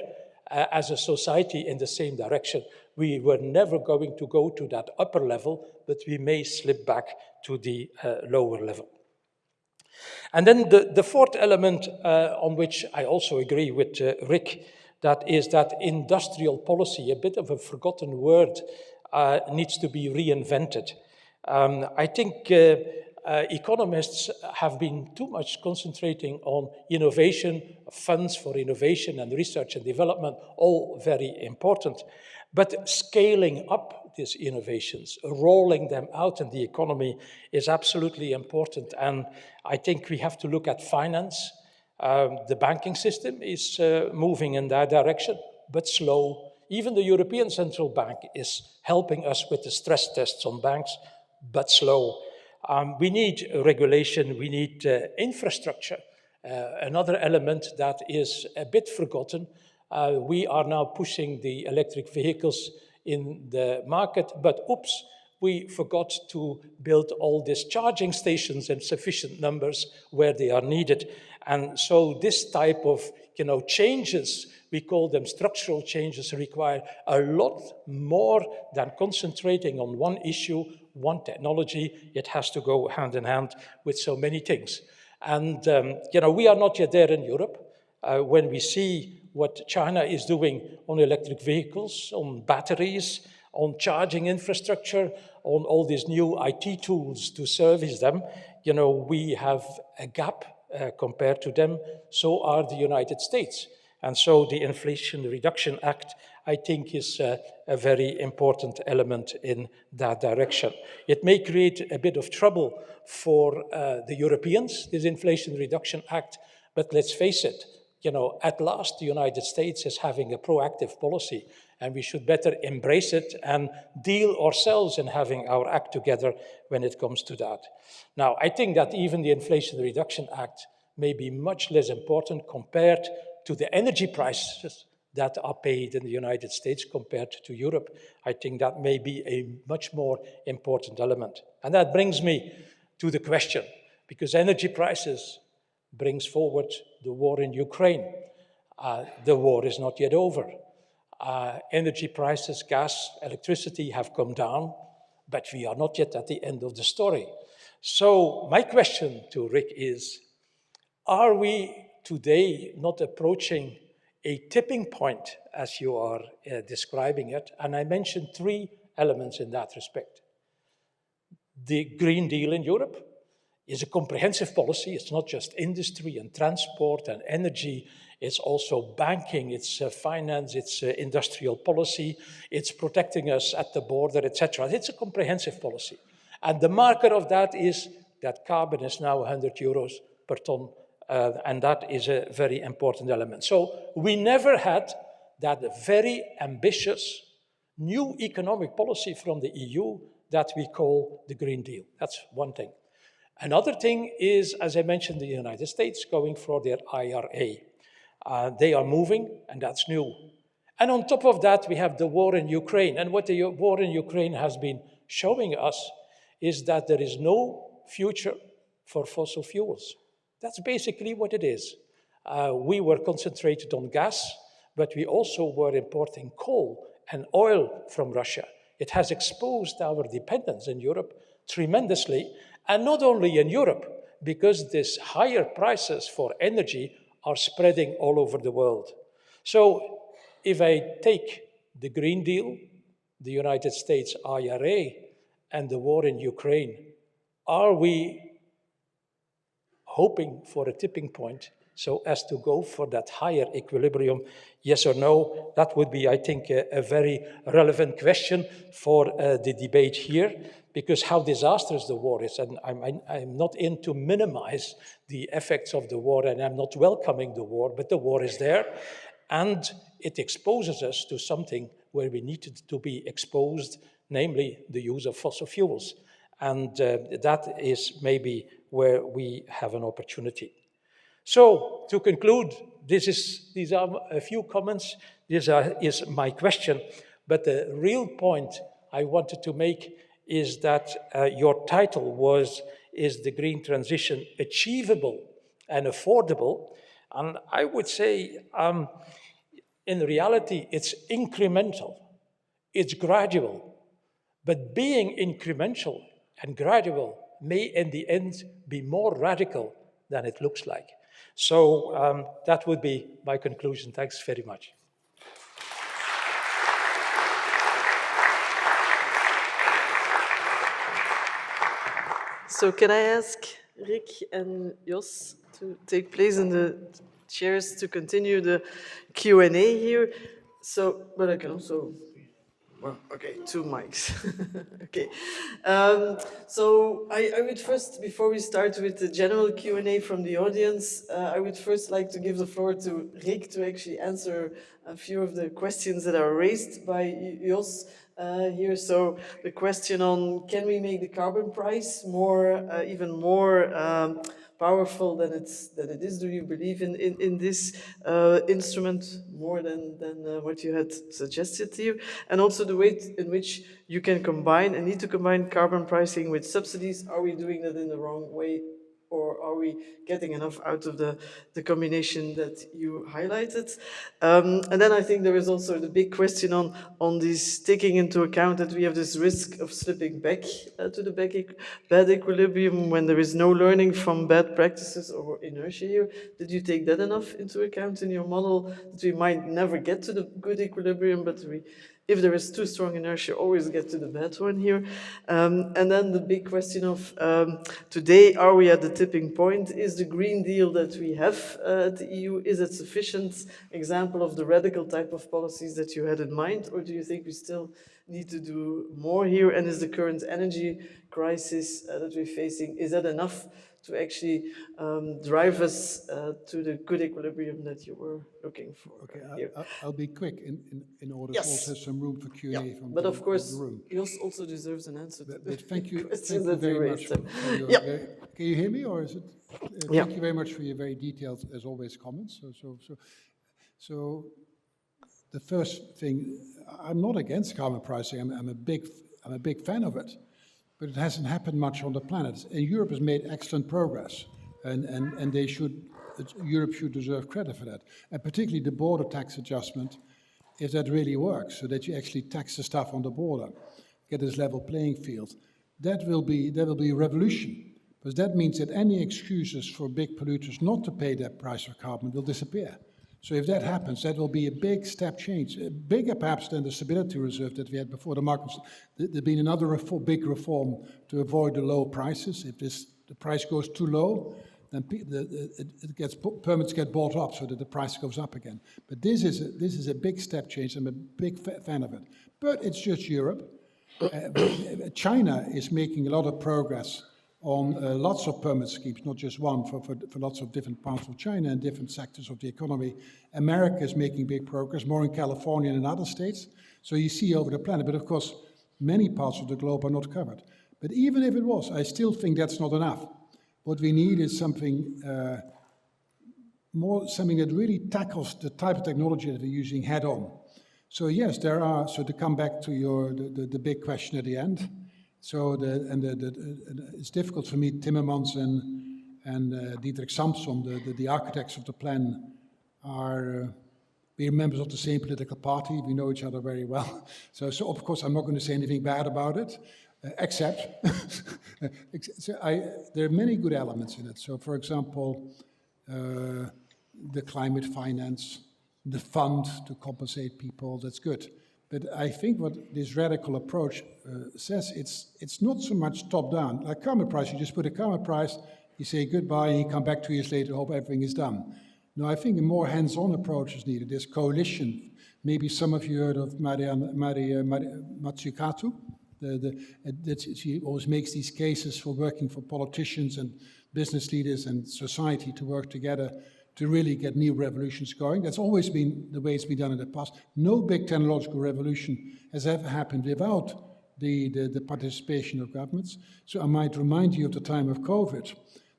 Speaker 3: as a society in the same direction, we were never going to go to that upper level, but we may slip back to the lower level. And then the fourth element on which I also agree with Rick, that is that industrial policy, a bit of a forgotten word, needs to be reinvented. I think economists have been too much concentrating on innovation, funds for innovation and research and development, all very important. But scaling up these innovations, rolling them out in the economy is absolutely important. And I think we have to look at finance. The banking system is moving in that direction, but slow. Even the European Central Bank is helping us with the stress tests on banks, but slow. We need regulation, we need infrastructure. Another element that is a bit forgotten, we are now pushing the electric vehicles in the market, but oops, we forgot to build all these charging stations in sufficient numbers where they are needed. And so this type of changes, we call them structural changes, require a lot more than concentrating on one issue, one technology. It has to go hand in hand with so many things. And we are not yet there in Europe. When we see what China is doing on electric vehicles, on batteries, on charging infrastructure, on all these new IT tools to service them, we have a gap compared to them. So are the United States. And so the Inflation Reduction Act, I think, is a very important element in that direction. It may create a bit of trouble for the Europeans, this Inflation Reduction Act, but let's face it, at last the United States is having a proactive policy, and we should better embrace it and deal ourselves in having our act together when it comes to that. Now, I think that even the Inflation Reduction Act may be much less important compared to the energy prices that are paid in the United States compared to Europe. I think that may be a much more important element. And that brings me to the question, because energy prices brings forward the war in Ukraine. The war is not yet over. Energy prices, gas, electricity have come down, but we are not yet at the end of the story. So my question to Rick is, are we today not approaching a tipping point, as you are describing it? And I mentioned three elements in that respect. The Green Deal in Europe is a comprehensive policy. It's not just industry and transport and energy. It's also banking, it's finance, it's industrial policy, it's protecting us at the border, etc. It's a comprehensive policy. And the marker of that is that carbon is now 100 euros per ton, and that is a very important element. So we never had that very ambitious new economic policy from the EU that we call the Green Deal. That's one thing. Another thing is, as I mentioned, the United States going for their IRA. They are moving, and that's new. And on top of that, we have the war in Ukraine. And what the war in Ukraine has been showing us is that there is no future for fossil fuels. That's basically what it is. We were concentrated on gas, but we also were importing coal and oil from Russia. It has exposed our dependence in Europe tremendously, and not only in Europe, because these higher prices for energy are spreading all over the world. So if I take the Green Deal, the United States IRA, and the war in Ukraine, are we hoping for a tipping point so as to go for that higher equilibrium? Yes or no? That would be, I think, a very relevant question for the debate here, because how disastrous the war is, and I'm not in to minimize the effects of the war, and I'm not welcoming the war, but the war is there, and it exposes us to something where we needed to be exposed, namely the use of fossil fuels. And that is maybe where we have an opportunity. So to conclude, these are a few comments. This is my question. But the real point I wanted to make is that your title is the green transition achievable and affordable? And I would say, in reality, it's incremental, it's gradual. But being incremental and gradual may, in the end, be more radical than it looks like. So that would be my conclusion. Thanks very much.
Speaker 1: So can I ask Rick and Jos to take place in the chairs to continue the Q&A here? So, but I can also... Well, okay, 2 mics. Okay. So I would first, before we start with the general Q&A from the audience, I would first like to give the floor to Rick to actually answer a few of the questions that are raised by Jos here. So the question on, can we make the carbon price more, even more powerful than it is? Do you believe in this instrument more than what you had suggested here? And also the way in which you can combine and need to combine carbon pricing with subsidies. Are we doing that in the wrong way? Or are we getting enough out of the combination that you highlighted? And then I think there is also the big question on this, taking into account that we have this risk of slipping back to the bad equilibrium when there is no learning from bad practices or inertia here. Did you take that enough into account in your model, that we might never get to the good equilibrium, but if there is too strong inertia, always get to the bad one here? And then the big question of today, are we at the tipping point? Is the Green Deal that we have at the EU, is it sufficient example of the radical type of policies that you had in mind? Or do you think we still need to do more here? And is the current energy crisis that we're facing, is that enough to actually drive us to the good equilibrium that you were looking for?
Speaker 2: Okay,
Speaker 1: here?
Speaker 2: I'll be quick in order to also have some room for Q&A from
Speaker 1: but
Speaker 2: the,
Speaker 1: of course,
Speaker 2: the room.
Speaker 1: Jos also deserves an answer to the
Speaker 2: Thank you
Speaker 1: questions
Speaker 2: very much for your can you hear me, or is it? Thank you very much for your very detailed, as always, comments. So the first thing, I'm not against carbon pricing. I'm a big fan of it, but it hasn't happened much on the planet. And Europe has made excellent progress, and Europe should deserve credit for that. And particularly the border tax adjustment, if that really works, so that you actually tax the stuff on the border, get this level playing field, that will be a revolution. Because that means that any excuses for big polluters not to pay that price for carbon will disappear. So if that happens, that will be a big step change, bigger perhaps than the stability reserve that we had before the markets. There's been another big reform to avoid the low prices. If the price goes too low, then permits get bought up so that the price goes up again. But this is a big step change. I'm a big fan of it. But it's just Europe. China is making a lot of progress on lots of permit schemes, not just one, for lots of different parts of China and different sectors of the economy. America is making big progress, more in California and in other states. So you see over the planet, but of course, many parts of the globe are not covered. But even if it was, I still think that's not enough. What we need is something something that really tackles the type of technology that we're using head on. So yes, there are, so to come back to the big question at the end, so it's difficult for me, Timmermans and Diederik Samsom, the architects of the plan, are we're members of the same political party. We know each other very well. So of course, I'm not going to say anything bad about it. Except, there are many good elements in it. So, for example, the climate finance, the fund to compensate people, that's good. But I think what this radical approach says, it's not so much top-down. Like carbon price, you just put a carbon price, you say goodbye, and you come back 2 years later, hope everything is done. No, I think a more hands-on approach is needed. There's coalition. Maybe some of you heard of Maria Mazzucato. She always makes these cases for working for politicians and business leaders and society to work together to really get new revolutions going. That's always been the way it's been done in the past. No big technological revolution has ever happened without the participation of governments. So I might remind you of the time of COVID,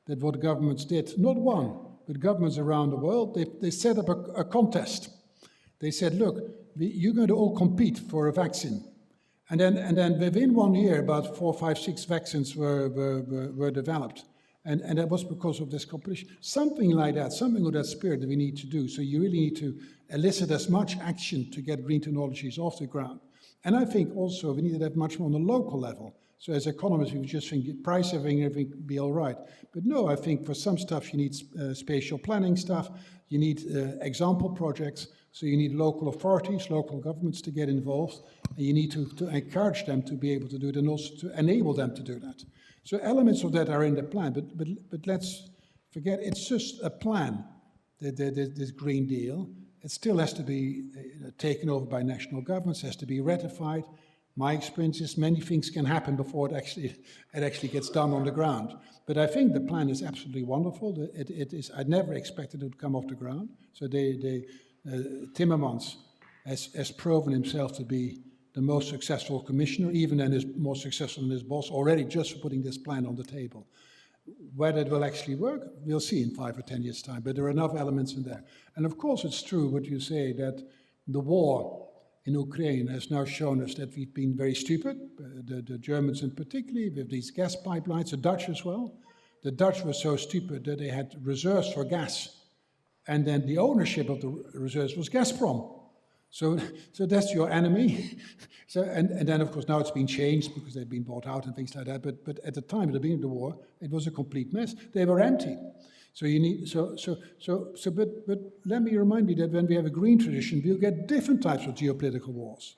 Speaker 2: that what governments did, not one, but governments around the world, they set up a contest. They said, look, you're going to all compete for a vaccine. And then within 1 year, about 4, 5, 6 vaccines were developed. And that was because of this competition. Something like that, something of that spirit that we need to do. So you really need to elicit as much action to get green technologies off the ground. And I think also we need to have much more on the local level. So as economists, we would just think price everything be all right. But no, I think for some stuff you need spatial planning stuff, you need example projects, so you need local authorities, local governments to get involved, and you need to encourage them to be able to do it and also to enable them to do that. So elements of that are in the plan, but let's forget, it's just a plan, this Green Deal. It still has to be taken over by national governments, has to be ratified. My experience is many things can happen before it actually gets done on the ground. But I think the plan is absolutely wonderful. It is. I never expected it would come off the ground. So Timmermans has proven himself to be the most successful commissioner, even more successful than his boss already, just for putting this plan on the table. Whether it will actually work, we'll see in 5 or 10 years' time, but there are enough elements in there. And of course it's true what you say, that the war in Ukraine has now shown us that we've been very stupid, the Germans in particular, with these gas pipelines, the Dutch as well. The Dutch were so stupid that they had reserves for gas, and then the ownership of the reserves was Gazprom. So that's your enemy. And then, of course, now it's been changed because they've been bought out and things like that. But at the time, at the beginning of the war, it was a complete mess. They were empty. So you need but let me remind you that when we have a green transition, we'll get different types of geopolitical wars.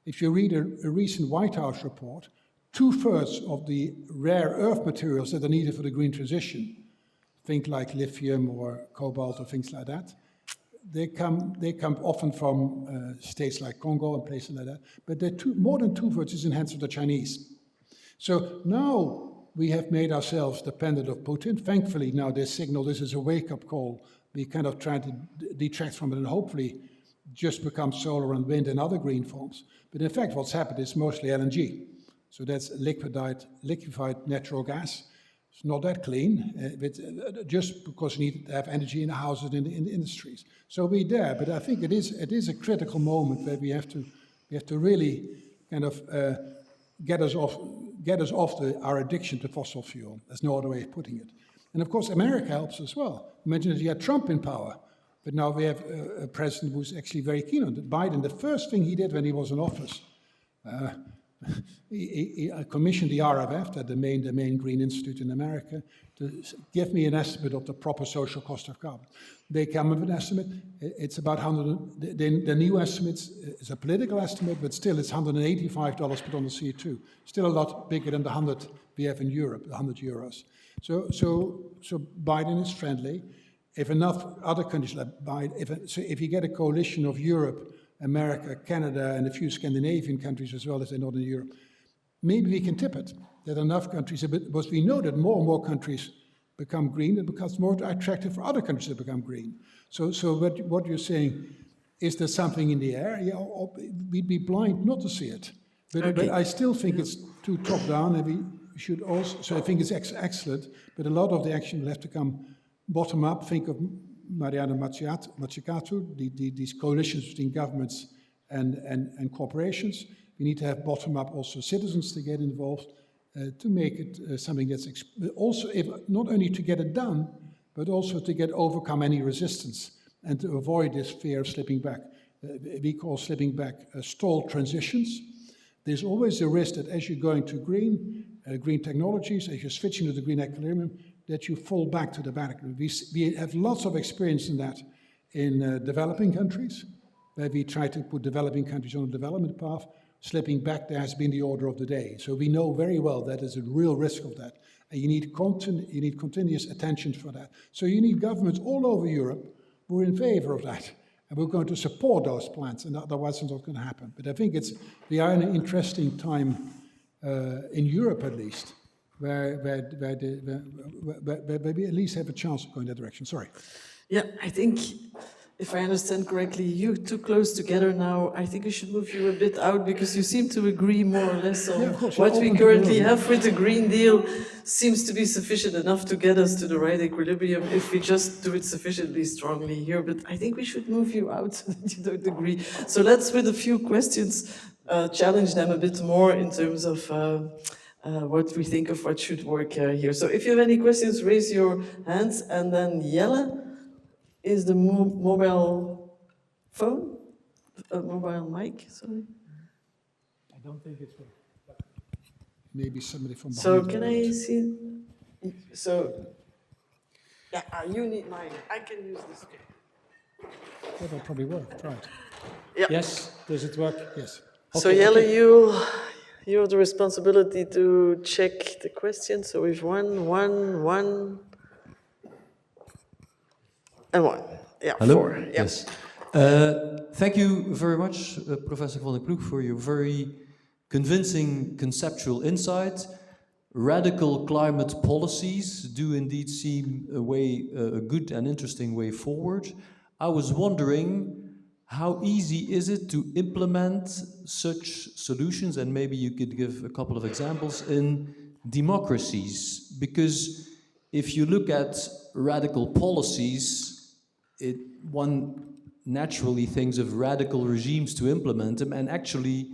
Speaker 2: If you read a recent White House report, 2/3 of the rare earth materials that are needed for the green transition, think like lithium or cobalt or things like that, they come often from states like Congo and places like that, but more than 2/3 is in the hands of the Chinese. So now we have made ourselves dependent of Putin. Thankfully, now this is a wake-up call. We kind of try to detract from it and hopefully just become solar and wind and other green forms. But in fact, what's happened is mostly LNG. So that's liquefied natural gas. It's not that clean, just because you need to have energy in the houses and in the industries. So we're there, but I think it is a critical moment where we have to really kind of get us off our addiction to fossil fuel. There's no other way of putting it. And of course, America helps as well. Imagine if you had Trump in power, but now we have a president who's actually very keen on it. Biden, the first thing he did when he was in office, he commissioned the RFF, the main green institute in America, to give me an estimate of the proper social cost of carbon. They come with an estimate. It's about the new estimate is a political estimate, but still it's $185 per ton of CO2. Still a lot bigger than the 100 we have in Europe, the 100 euros. So Biden is friendly. If enough other countries like Biden, if you get a coalition of Europe, America, Canada, and a few Scandinavian countries as well as in Northern Europe, maybe we can tip it, that enough countries, because we know that more and more countries become green, it becomes more attractive for other countries to become green. So what you're saying, is there something in the air? Yeah, we'd be blind not to see it. But I still think it's too top-down, and we should also, so I think it's excellent, but a lot of the action will have to come bottom-up. Think of Mariana Mazzucato, these coalitions between governments and corporations. We need to have bottom-up also citizens to get involved to make it something that's also, not only to get it done, but also to overcome any resistance and to avoid this fear of slipping back. We call slipping back stalled transitions. there's always a risk that as you're going to green technologies, as you're switching to the green equilibrium, that you fall back to the back. We have lots of experience in that in developing countries, where we try to put developing countries on a development path. Slipping back there has been the order of the day. So we know very well that there's a real risk of that. And you need continuous attention for that. So you need governments all over Europe who are in favor of that. And we're going to support those plans, and otherwise it's not going to happen. But I think we are in an interesting time in Europe at least, where we at least have a chance of going that direction. Sorry.
Speaker 1: Yeah, I think, if I understand correctly, you're too close together now. I think we should move you a bit out because you seem to agree more or less on what we currently have with the Green Deal seems to be sufficient enough to get us to the right equilibrium if we just do it sufficiently strongly here. But I think we should move you out so that you don't agree. So let's, with a few questions, challenge them a bit more in terms of what we think of what should work here. So if you have any questions, raise your hands, and then Jelle is the mobile phone, mobile mic, sorry.
Speaker 2: I don't think it's working. Maybe somebody from behind.
Speaker 1: So can I see? So, yeah, you need mine. I can use this.
Speaker 2: That'll probably work. Try it.
Speaker 1: Yeah.
Speaker 3: Yes, does it work?
Speaker 2: Yes.
Speaker 1: So
Speaker 3: Okay,
Speaker 1: Jelle,
Speaker 3: okay.
Speaker 1: you have the responsibility to check the question. So we've one, and one. Yeah,
Speaker 4: Hello?
Speaker 1: 4. Yeah.
Speaker 4: Yes. Thank you very much, Professor van der Ploeg, for your very convincing conceptual insight. Radical climate policies do indeed seem a good and interesting way forward. I was wondering, how easy is it to implement such solutions, and maybe you could give a couple of examples, in democracies? Because if you look at radical policies, one naturally thinks of radical regimes to implement them, and actually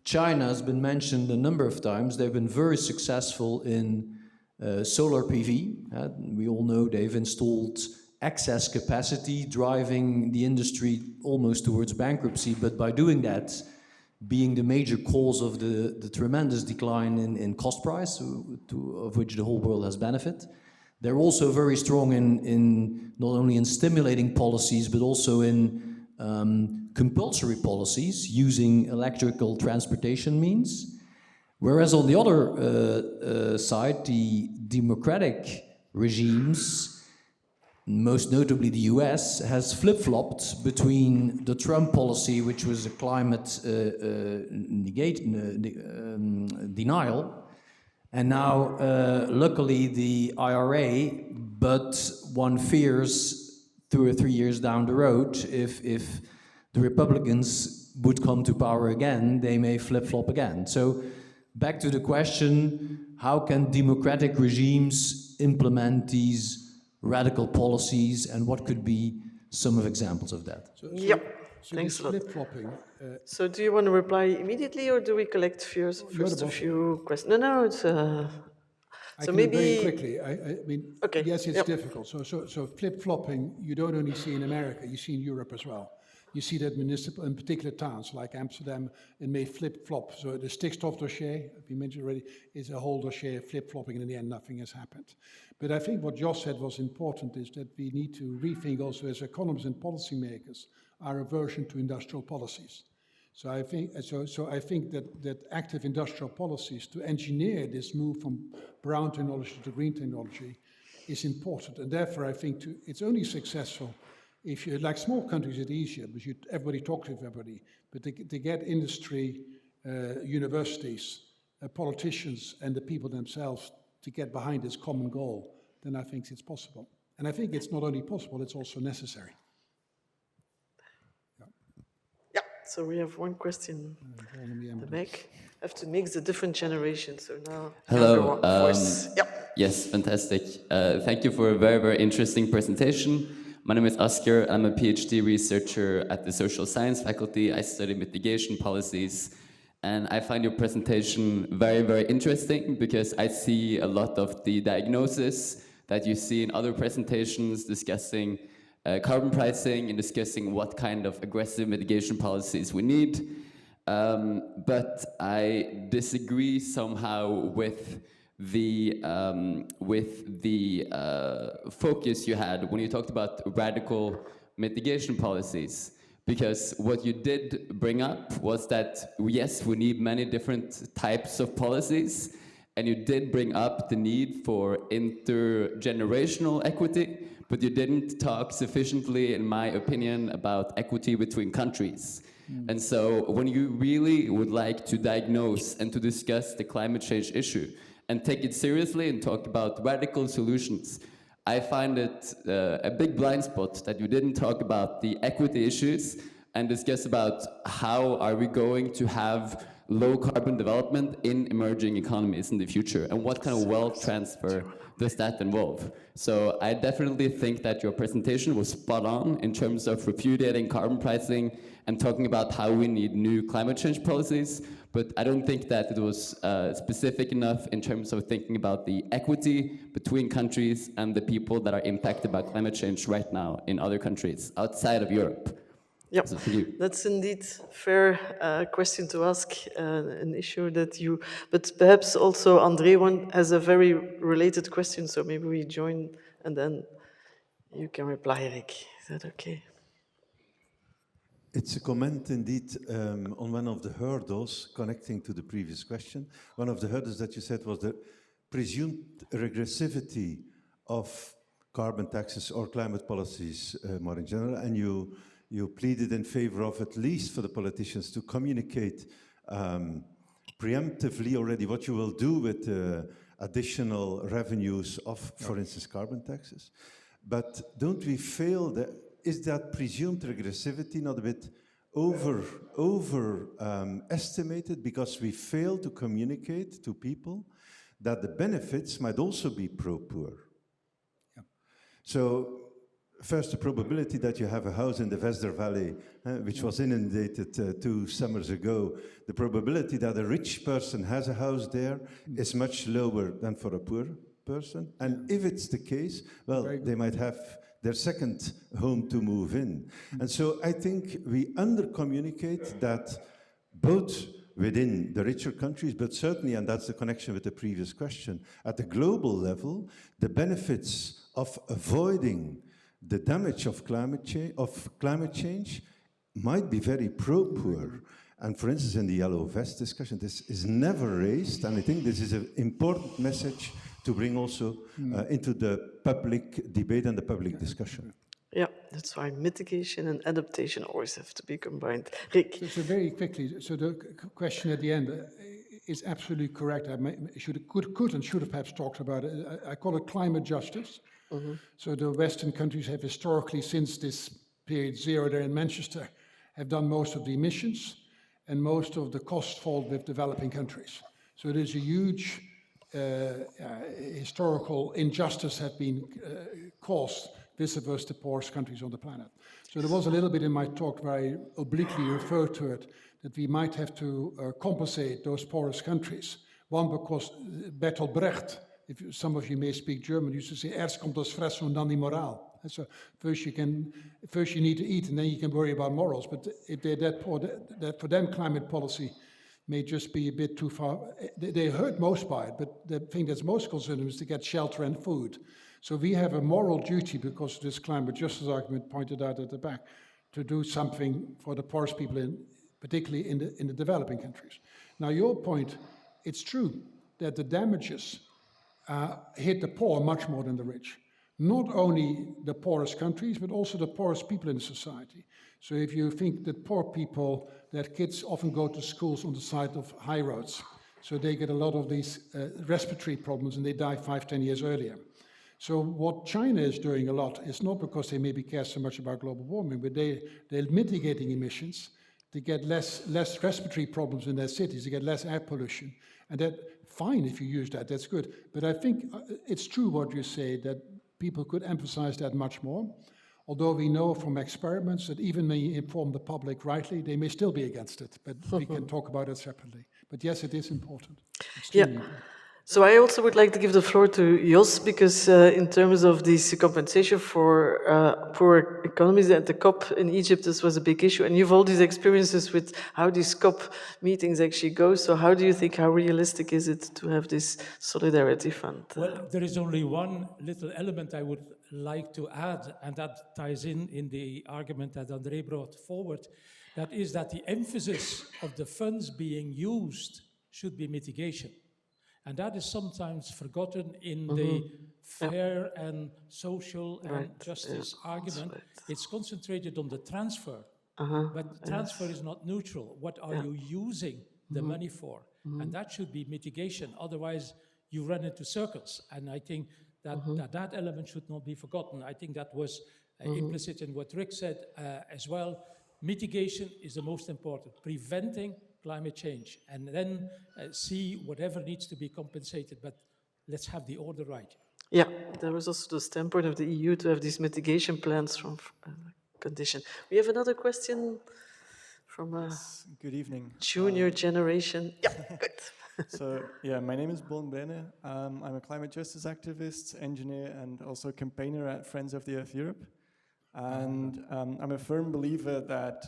Speaker 4: China has been mentioned a number of times. They've been very successful in solar PV. We all know they've installed excess capacity, driving the industry almost towards bankruptcy, but by doing that, being the major cause of the tremendous decline in cost price, of which the whole world has benefit. They're also very strong in not only in stimulating policies, but also in compulsory policies using electrical transportation means. Whereas on the other side, the democratic regimes, most notably the US, has flip-flopped between the Trump policy, which was a climate denial, and now, luckily, the IRA, but one fears 2 or 3 years down the road, if the Republicans would come to power again, they may flip-flop again. So, back to the question, how can democratic regimes implement these radical policies, and what could be some of examples of that?
Speaker 2: So
Speaker 1: Thanks a lot.
Speaker 2: flip-flopping.
Speaker 1: So do you want to reply immediately, or do we collect first a few questions? No, it's...
Speaker 2: I
Speaker 1: so
Speaker 2: can
Speaker 1: maybe...
Speaker 2: very quickly. I mean,
Speaker 1: Okay.
Speaker 2: yes, it's difficult. So flip-flopping, you don't only see in America, you see in Europe as well. You see that in particular towns like Amsterdam, it may flip-flop. So the stikstof dossier, we mentioned already, is a whole dossier flip-flopping, and in the end, nothing has happened. But I think what Jos said was important, is that we need to rethink also as economists and policymakers our aversion to industrial policies. So I think that active industrial policies to engineer this move from brown technology to green technology is important. And therefore I think it's only successful if you, like small countries, it's easier because everybody talks to everybody, but to get industry, universities, politicians and the people themselves to get behind this common goal, then I think it's possible. And I think it's not only possible, it's also necessary.
Speaker 1: So we have one question in the back. I have to mix the different generations, so now...
Speaker 5: Hello.
Speaker 1: Yep.
Speaker 5: Yes, fantastic. Thank you for a very, very interesting presentation. My name is Oscar. I'm a PhD researcher at the social science faculty. I study mitigation policies. And I find your presentation very, very interesting because I see a lot of the diagnosis that you see in other presentations discussing carbon pricing and discussing what kind of aggressive mitigation policies we need. But I disagree somehow with the focus you had when you talked about radical mitigation policies. Because what you did bring up was that, yes, we need many different types of policies, and you did bring up the need for intergenerational equity, but you didn't talk sufficiently, in my opinion, about equity between countries. And so when you really would like to diagnose and to discuss the climate change issue and take it seriously and talk about radical solutions, I find it a big blind spot that you didn't talk about the equity issues and discuss about how are we going to have low carbon development in emerging economies in the future, and what kind of wealth transfer does that involve. So I definitely think that your presentation was spot on in terms of repudiating carbon pricing and talking about how we need new climate change policies, but I don't think that it was specific enough in terms of thinking about the equity between countries and the people that are impacted by climate change right now in other countries outside of Europe.
Speaker 1: Yep,
Speaker 5: So, thank you.
Speaker 1: that's indeed fair question to ask, an issue that you, but perhaps also André one has a very related question, so maybe we join and then you can reply, Eric. Is that okay?
Speaker 6: It's a comment indeed on one of the hurdles connecting to the previous question. One of the hurdles that you said was the presumed regressivity of carbon taxes or climate policies more in general, and you pleaded in favor of, at least for the politicians, to communicate preemptively already what you will do with additional revenues of, for instance, carbon taxes. But don't we fail that? Is that presumed regressivity not a bit estimated because we fail to communicate to people that the benefits might also be pro-poor? Yeah. So first, the probability that you have a house in the Vesder Valley, which was inundated 2 summers ago, the probability that a rich person has a house there is much lower than for a poor person. And if it's the case, well, they might have their second home to move in. And so I think we under-communicate that both within the richer countries, but certainly, and that's the connection with the previous question, at the global level, the benefits of avoiding the damage of climate change might be very pro-poor. And for instance, in the yellow vest discussion, this is never raised, and I think this is an important message to bring also into the public debate and the public discussion.
Speaker 1: Yeah, that's why mitigation and adaptation always have to be combined. Rick?
Speaker 2: So very quickly, so the question at the end is absolutely correct. I could and should have perhaps talked about it. I call it climate justice. So the Western countries have historically, since this period zero there in Manchester, have done most of the emissions, and most of the costs fall with developing countries. So it is a huge historical injustice have been caused vis-a-vis the poorest countries on the planet. So there was a little bit in my talk where I obliquely referred to it, that we might have to compensate those poorest countries. One, because Bertolt Brecht, some of you may speak German, used to say, "Erst kommt das Fressen und dann die Moral." And so first you need to eat, and then you can worry about morals. But if they're that poor, that for them climate policy may just be a bit too far. They hurt most by it, but the thing that's most concerning is to get shelter and food. So we have a moral duty, because of this climate justice argument pointed out at the back, to do something for the poorest people, particularly in the developing countries. Now, your point, it's true that the damages hit the poor much more than the rich. Not only the poorest countries, but also the poorest people in society. So if you think that poor people, that kids often go to schools on the side of high roads, so they get a lot of these respiratory problems and they die 5-10 years earlier. So what China is doing a lot is not because they maybe care so much about global warming, but they're mitigating emissions to get less respiratory problems in their cities, to get less air pollution. And that's fine if you use that, that's good. But I think it's true what you say, that people could emphasize that much more. Although we know from experiments that even when you inform the public rightly, they may still be against it. But we can talk about it separately. But yes, it is important. Extremely important.
Speaker 1: So I also would like to give the floor to Jos, because in terms of this compensation for poor economies at the COP in Egypt, this was a big issue. And you've all these experiences with how these COP meetings actually go. So how do you think, how realistic is it to have this solidarity fund?
Speaker 3: Well, there is only one little element I would like to add, and that ties in the argument that André brought forward. That is that the emphasis of the funds being used should be mitigation. And that is sometimes forgotten in the fair and social and justice argument.
Speaker 1: Right.
Speaker 3: It's concentrated on the transfer, but transfer is not neutral. What are you using the money for? And that should be mitigation. Otherwise, you run into circles. And I think that that element should not be forgotten. I think that was implicit in what Rick said as well. Mitigation is the most important. Preventing climate change, and then see whatever needs to be compensated, but let's have the order right.
Speaker 1: Yeah, there was also the standpoint of the EU to have these mitigation plans from condition. We have another question from a
Speaker 7: Good evening.
Speaker 1: junior generation. Yeah, good.
Speaker 7: So, yeah, my name is Bon Brenne. I'm a climate justice activist, engineer, and also campaigner at Friends of the Earth Europe. And I'm a firm believer that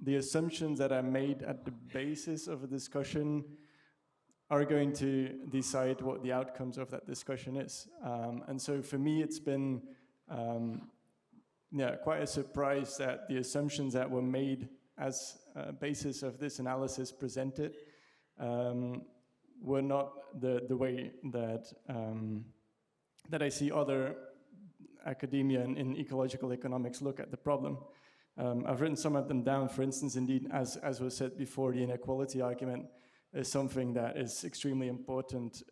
Speaker 7: the assumptions that are made at the basis of a discussion are going to decide what the outcomes of that discussion is. And so for me, it's been quite a surprise that the assumptions that were made as a basis of this analysis presented were not the way that that I see other academia in ecological economics look at the problem. I've written some of them down. For instance, indeed, as was said before, the inequality argument is something that is extremely important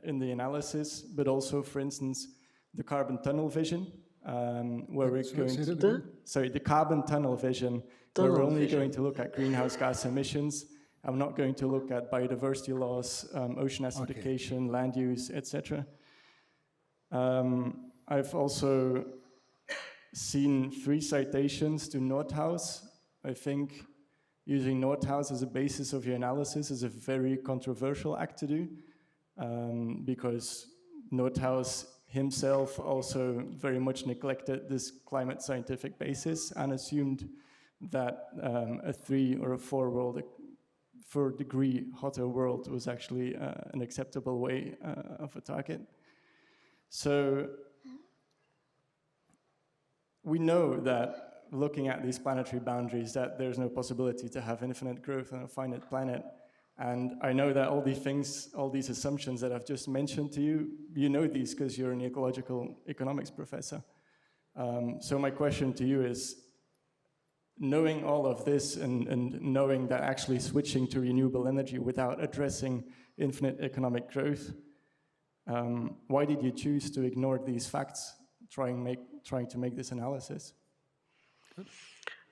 Speaker 7: in the analysis, but also, for instance, the carbon tunnel vision, where we're going to... Sorry, the carbon tunnel vision, where we're only going to look at greenhouse gas emissions. I'm not going to look at biodiversity loss, ocean acidification, land use, etc. I've also seen 3 citations to Nordhaus. I think using Nordhaus as a basis of your analysis is a very controversial act to do, because Nordhaus himself also very much neglected this climate scientific basis and assumed that a 3 or a 4 degree hotter world was actually an acceptable way of a target. So we know that looking at these planetary boundaries, that there's no possibility to have infinite growth on a finite planet. And I know that all these things, all these assumptions that I've just mentioned to you, you know these because you're an ecological economics professor. So my question to you is, knowing all of this and knowing that actually switching to renewable energy without addressing infinite economic growth, why did you choose to ignore these facts, trying to make this analysis?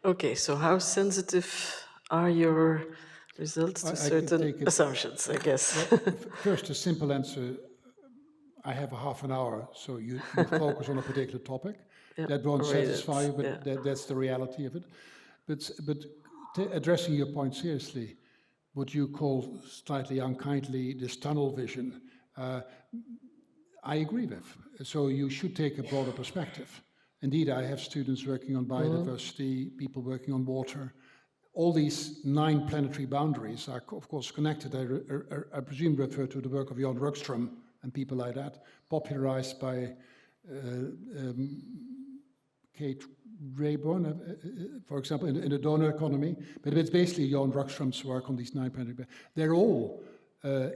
Speaker 1: Okay, so how sensitive are your results to certain assumptions, I guess?
Speaker 2: First, a simple answer. I have a half an hour, so you focus on a particular topic.
Speaker 1: Yeah,
Speaker 2: that won't satisfy you, but that's the reality of it. But addressing your point seriously, what you call slightly unkindly this tunnel vision, I agree with. So you should take a broader perspective. Indeed, I have students working on biodiversity, people working on water. All these 9 planetary boundaries are, of course, connected. I presume refer to the work of Jan Röckström and people like that, popularized by Kate Rayburn, for example, in the donor economy. But it's basically Jan Röckström's work on these 9 planetary boundaries. They're all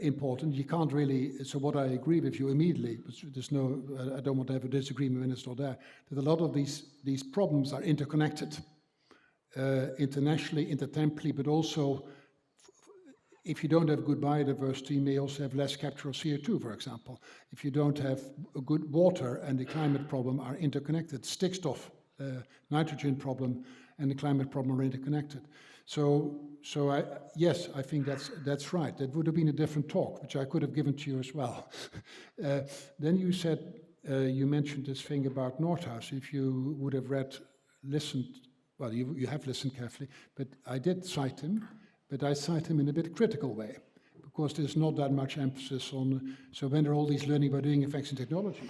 Speaker 2: important. You can't really, so what I agree with you immediately, there's no, I don't want to have a disagreement when it's not there, that a lot of these problems are interconnected, internationally, intertemporally, but also if you don't have good biodiversity, you may also have less capture of CO2, for example. If you don't have a good water and the climate problem are interconnected, stickstoff, nitrogen problem and the climate problem are interconnected. So yes, I think that's right. That would have been a different talk, which I could have given to you as well. Then you said, you mentioned this thing about Nordhaus. If you would have listened, well, you have listened carefully, but I did cite him, but I cite him in a bit critical way, course, there's not that much emphasis on, so when there are all these learning by doing effects in technologies,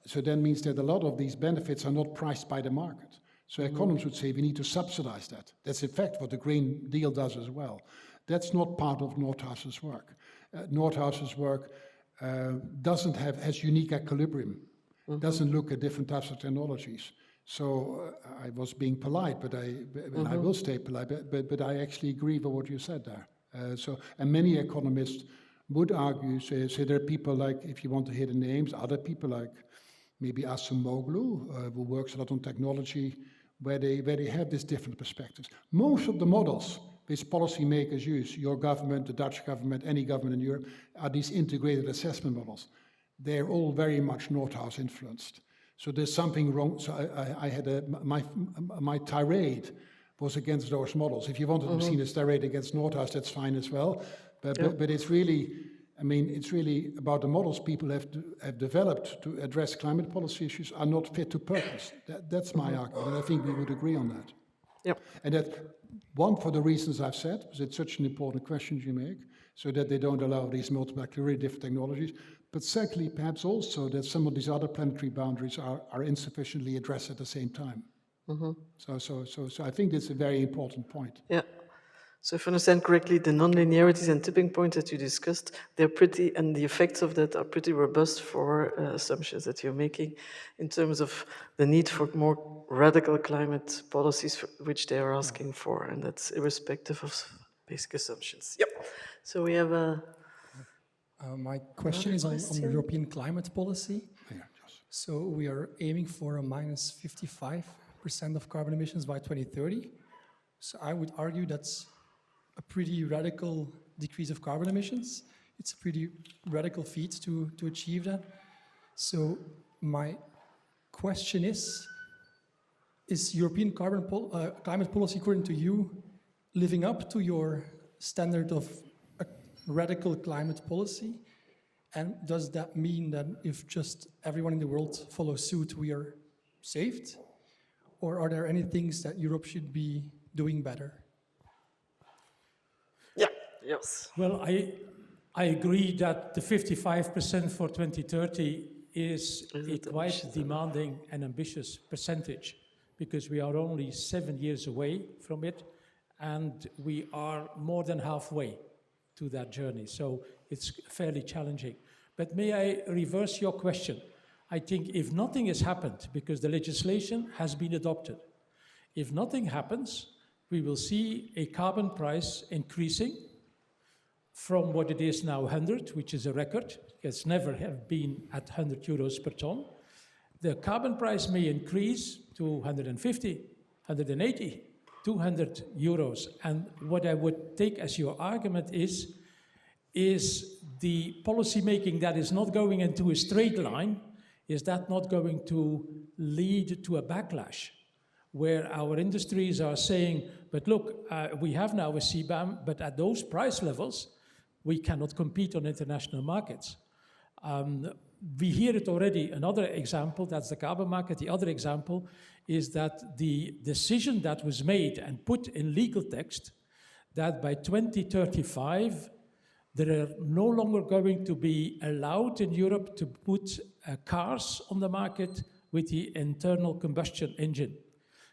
Speaker 2: so that means that a lot of these benefits are not priced by the market. So economists would say we need to subsidize that. That's in fact what the Green Deal does as well. That's not part of Nordhaus's work. Nordhaus's work has unique equilibrium, doesn't look at different types of technologies. So I was being polite, but I will stay polite, but I actually agree with what you said there. And many economists would argue, say there are people like, if you want to hear the names, other people like maybe Acemoglu, who works a lot on technology, where they have these different perspectives. Most of the models which policymakers use, your government, the Dutch government, any government in Europe, are these integrated assessment models. They're all very much Nordhaus influenced. So there's something wrong. So I had my tirade was against those models. If you wanted to be seen as tirade against Nordhaus, that's fine as well. But it's really, I mean, it's really about the models people have developed to address climate policy issues are not fit to purpose. That's my argument, and I think we would agree on that.
Speaker 1: Yep.
Speaker 2: And that, one, for the reasons I've said, because it's such an important question you make, so that they don't allow these multiple, really different technologies. But secondly, perhaps also that some of these other planetary boundaries are insufficiently addressed at the same time. So I think that's a very important point.
Speaker 1: Yeah. So if I understand correctly, the non-linearities and tipping points that you discussed, they're pretty, and the effects of that are pretty robust for assumptions that you're making in terms of the need for more radical climate policies, which they are asking for, and that's irrespective of basic assumptions. Yep. So we have a...
Speaker 8: my question is on European climate policy. So we are aiming for a minus 55% of carbon emissions by 2030. So I would argue that's a pretty radical decrease of carbon emissions. It's a pretty radical feat to achieve that. So my question is European climate policy, according to you, living up to your standard of a radical climate policy? And does that mean that if just everyone in the world follows suit, we are saved? Or are there any things that Europe should be doing better?
Speaker 1: Yeah, yes.
Speaker 3: Well, I agree that the 55% for 2030 is a quite demanding and ambitious percentage, because we are only 7 years away from it, and we are more than halfway to that journey. So it's fairly challenging. But may I reverse your question? I think if nothing has happened, because the legislation has been adopted, if nothing happens, we will see a carbon price increasing from what it is now 100, which is a record. It's never have been at 100 euros per ton. The carbon price may increase to 150, 180, 200 euros. And what I would take as your argument is the policy making that is not going into a straight line, is that not going to lead to a backlash where our industries are saying, but look, we have now a CBAM, but at those price levels, we cannot compete on international markets. We hear it already. Another example, that's the carbon market. The other example is that the decision that was made and put in legal text that by 2035, there are no longer going to be allowed in Europe to put cars on the market with the internal combustion engine.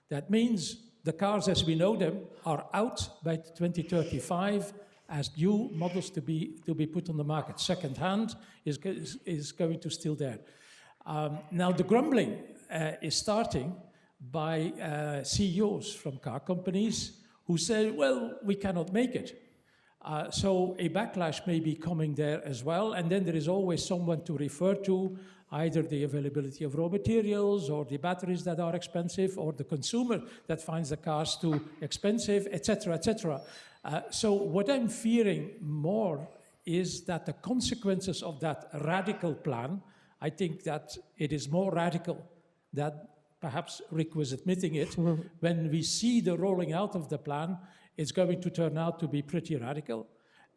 Speaker 3: That means the cars as we know them are out by 2035 as new models to be put on the market. Second hand is going to still there. Now the grumbling is starting by CEOs from car companies who say, well, we cannot make it. So a backlash may be coming there as well, and then there is always someone to refer to, either the availability of raw materials or the batteries that are expensive or the consumer that finds the cars too expensive, etc., etc. So what I'm fearing more is that the consequences of that radical plan, I think that it is more radical than perhaps Rick was admitting it. When we see the rolling out of the plan, it's going to turn out to be pretty radical.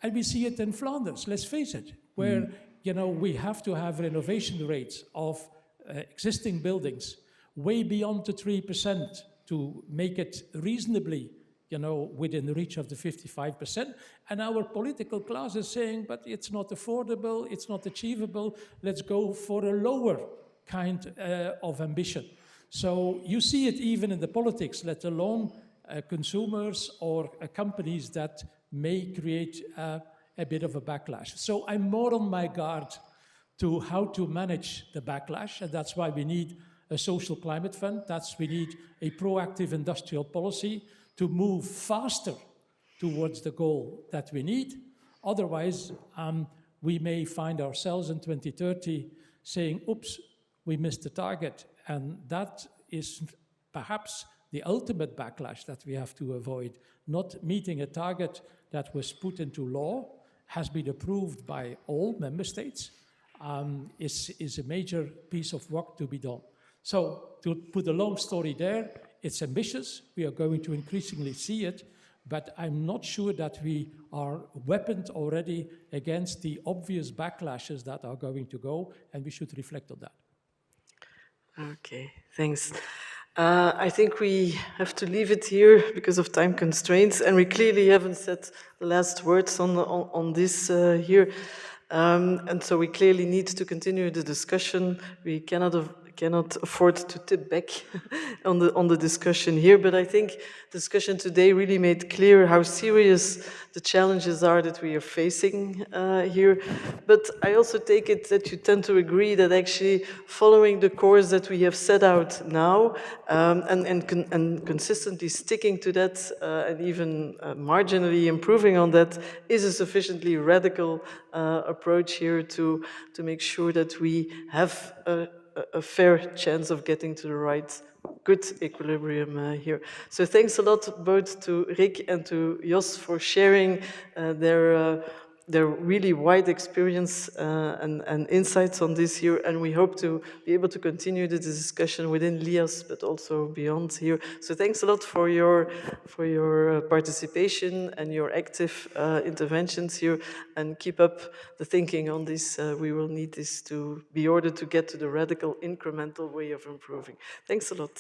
Speaker 3: And we see it in Flanders, let's face it, where we have to have renovation rates of existing buildings way beyond the 3% to make it reasonably within reach of the 55%. And our political class is saying, but it's not affordable, it's not achievable, let's go for a lower kind of ambition. So you see it even in the politics, let alone consumers or companies that may create a bit of a backlash. So I'm more on my guard to how to manage the backlash, and that's why we need a social climate fund, we need a proactive industrial policy to move faster towards the goal that we need. Otherwise, we may find ourselves in 2030 saying, oops, we missed the target. And that is perhaps the ultimate backlash that we have to avoid. Not meeting a target that was put into law, has been approved by all member states, is a major piece of work to be done. So to put a long story there, it's ambitious. We are going to increasingly see it, but I'm not sure that we are weaponed already against the obvious backlashes that are going to go, and we should reflect on that.
Speaker 1: Okay, thanks. I think we have to leave it here because of time constraints, and we clearly haven't said the last words on this here. And so we clearly need to continue the discussion. We cannot afford to tip back on the discussion here, but I think the discussion today really made clear how serious the challenges are that we are facing here. But I also take it that you tend to agree that actually following the course that we have set out now and consistently sticking to that and even marginally improving on that is a sufficiently radical approach here to make sure that we have a fair chance of getting to the right good equilibrium here. So thanks a lot both to Rick and to Jos for sharing their really wide experience and insights on this here, and we hope to be able to continue the discussion within Lias, but also beyond here. So thanks a lot for your participation and your active interventions here, and keep up the thinking on this. We will need this to be ordered to get to the radical incremental way of improving. Thanks a lot.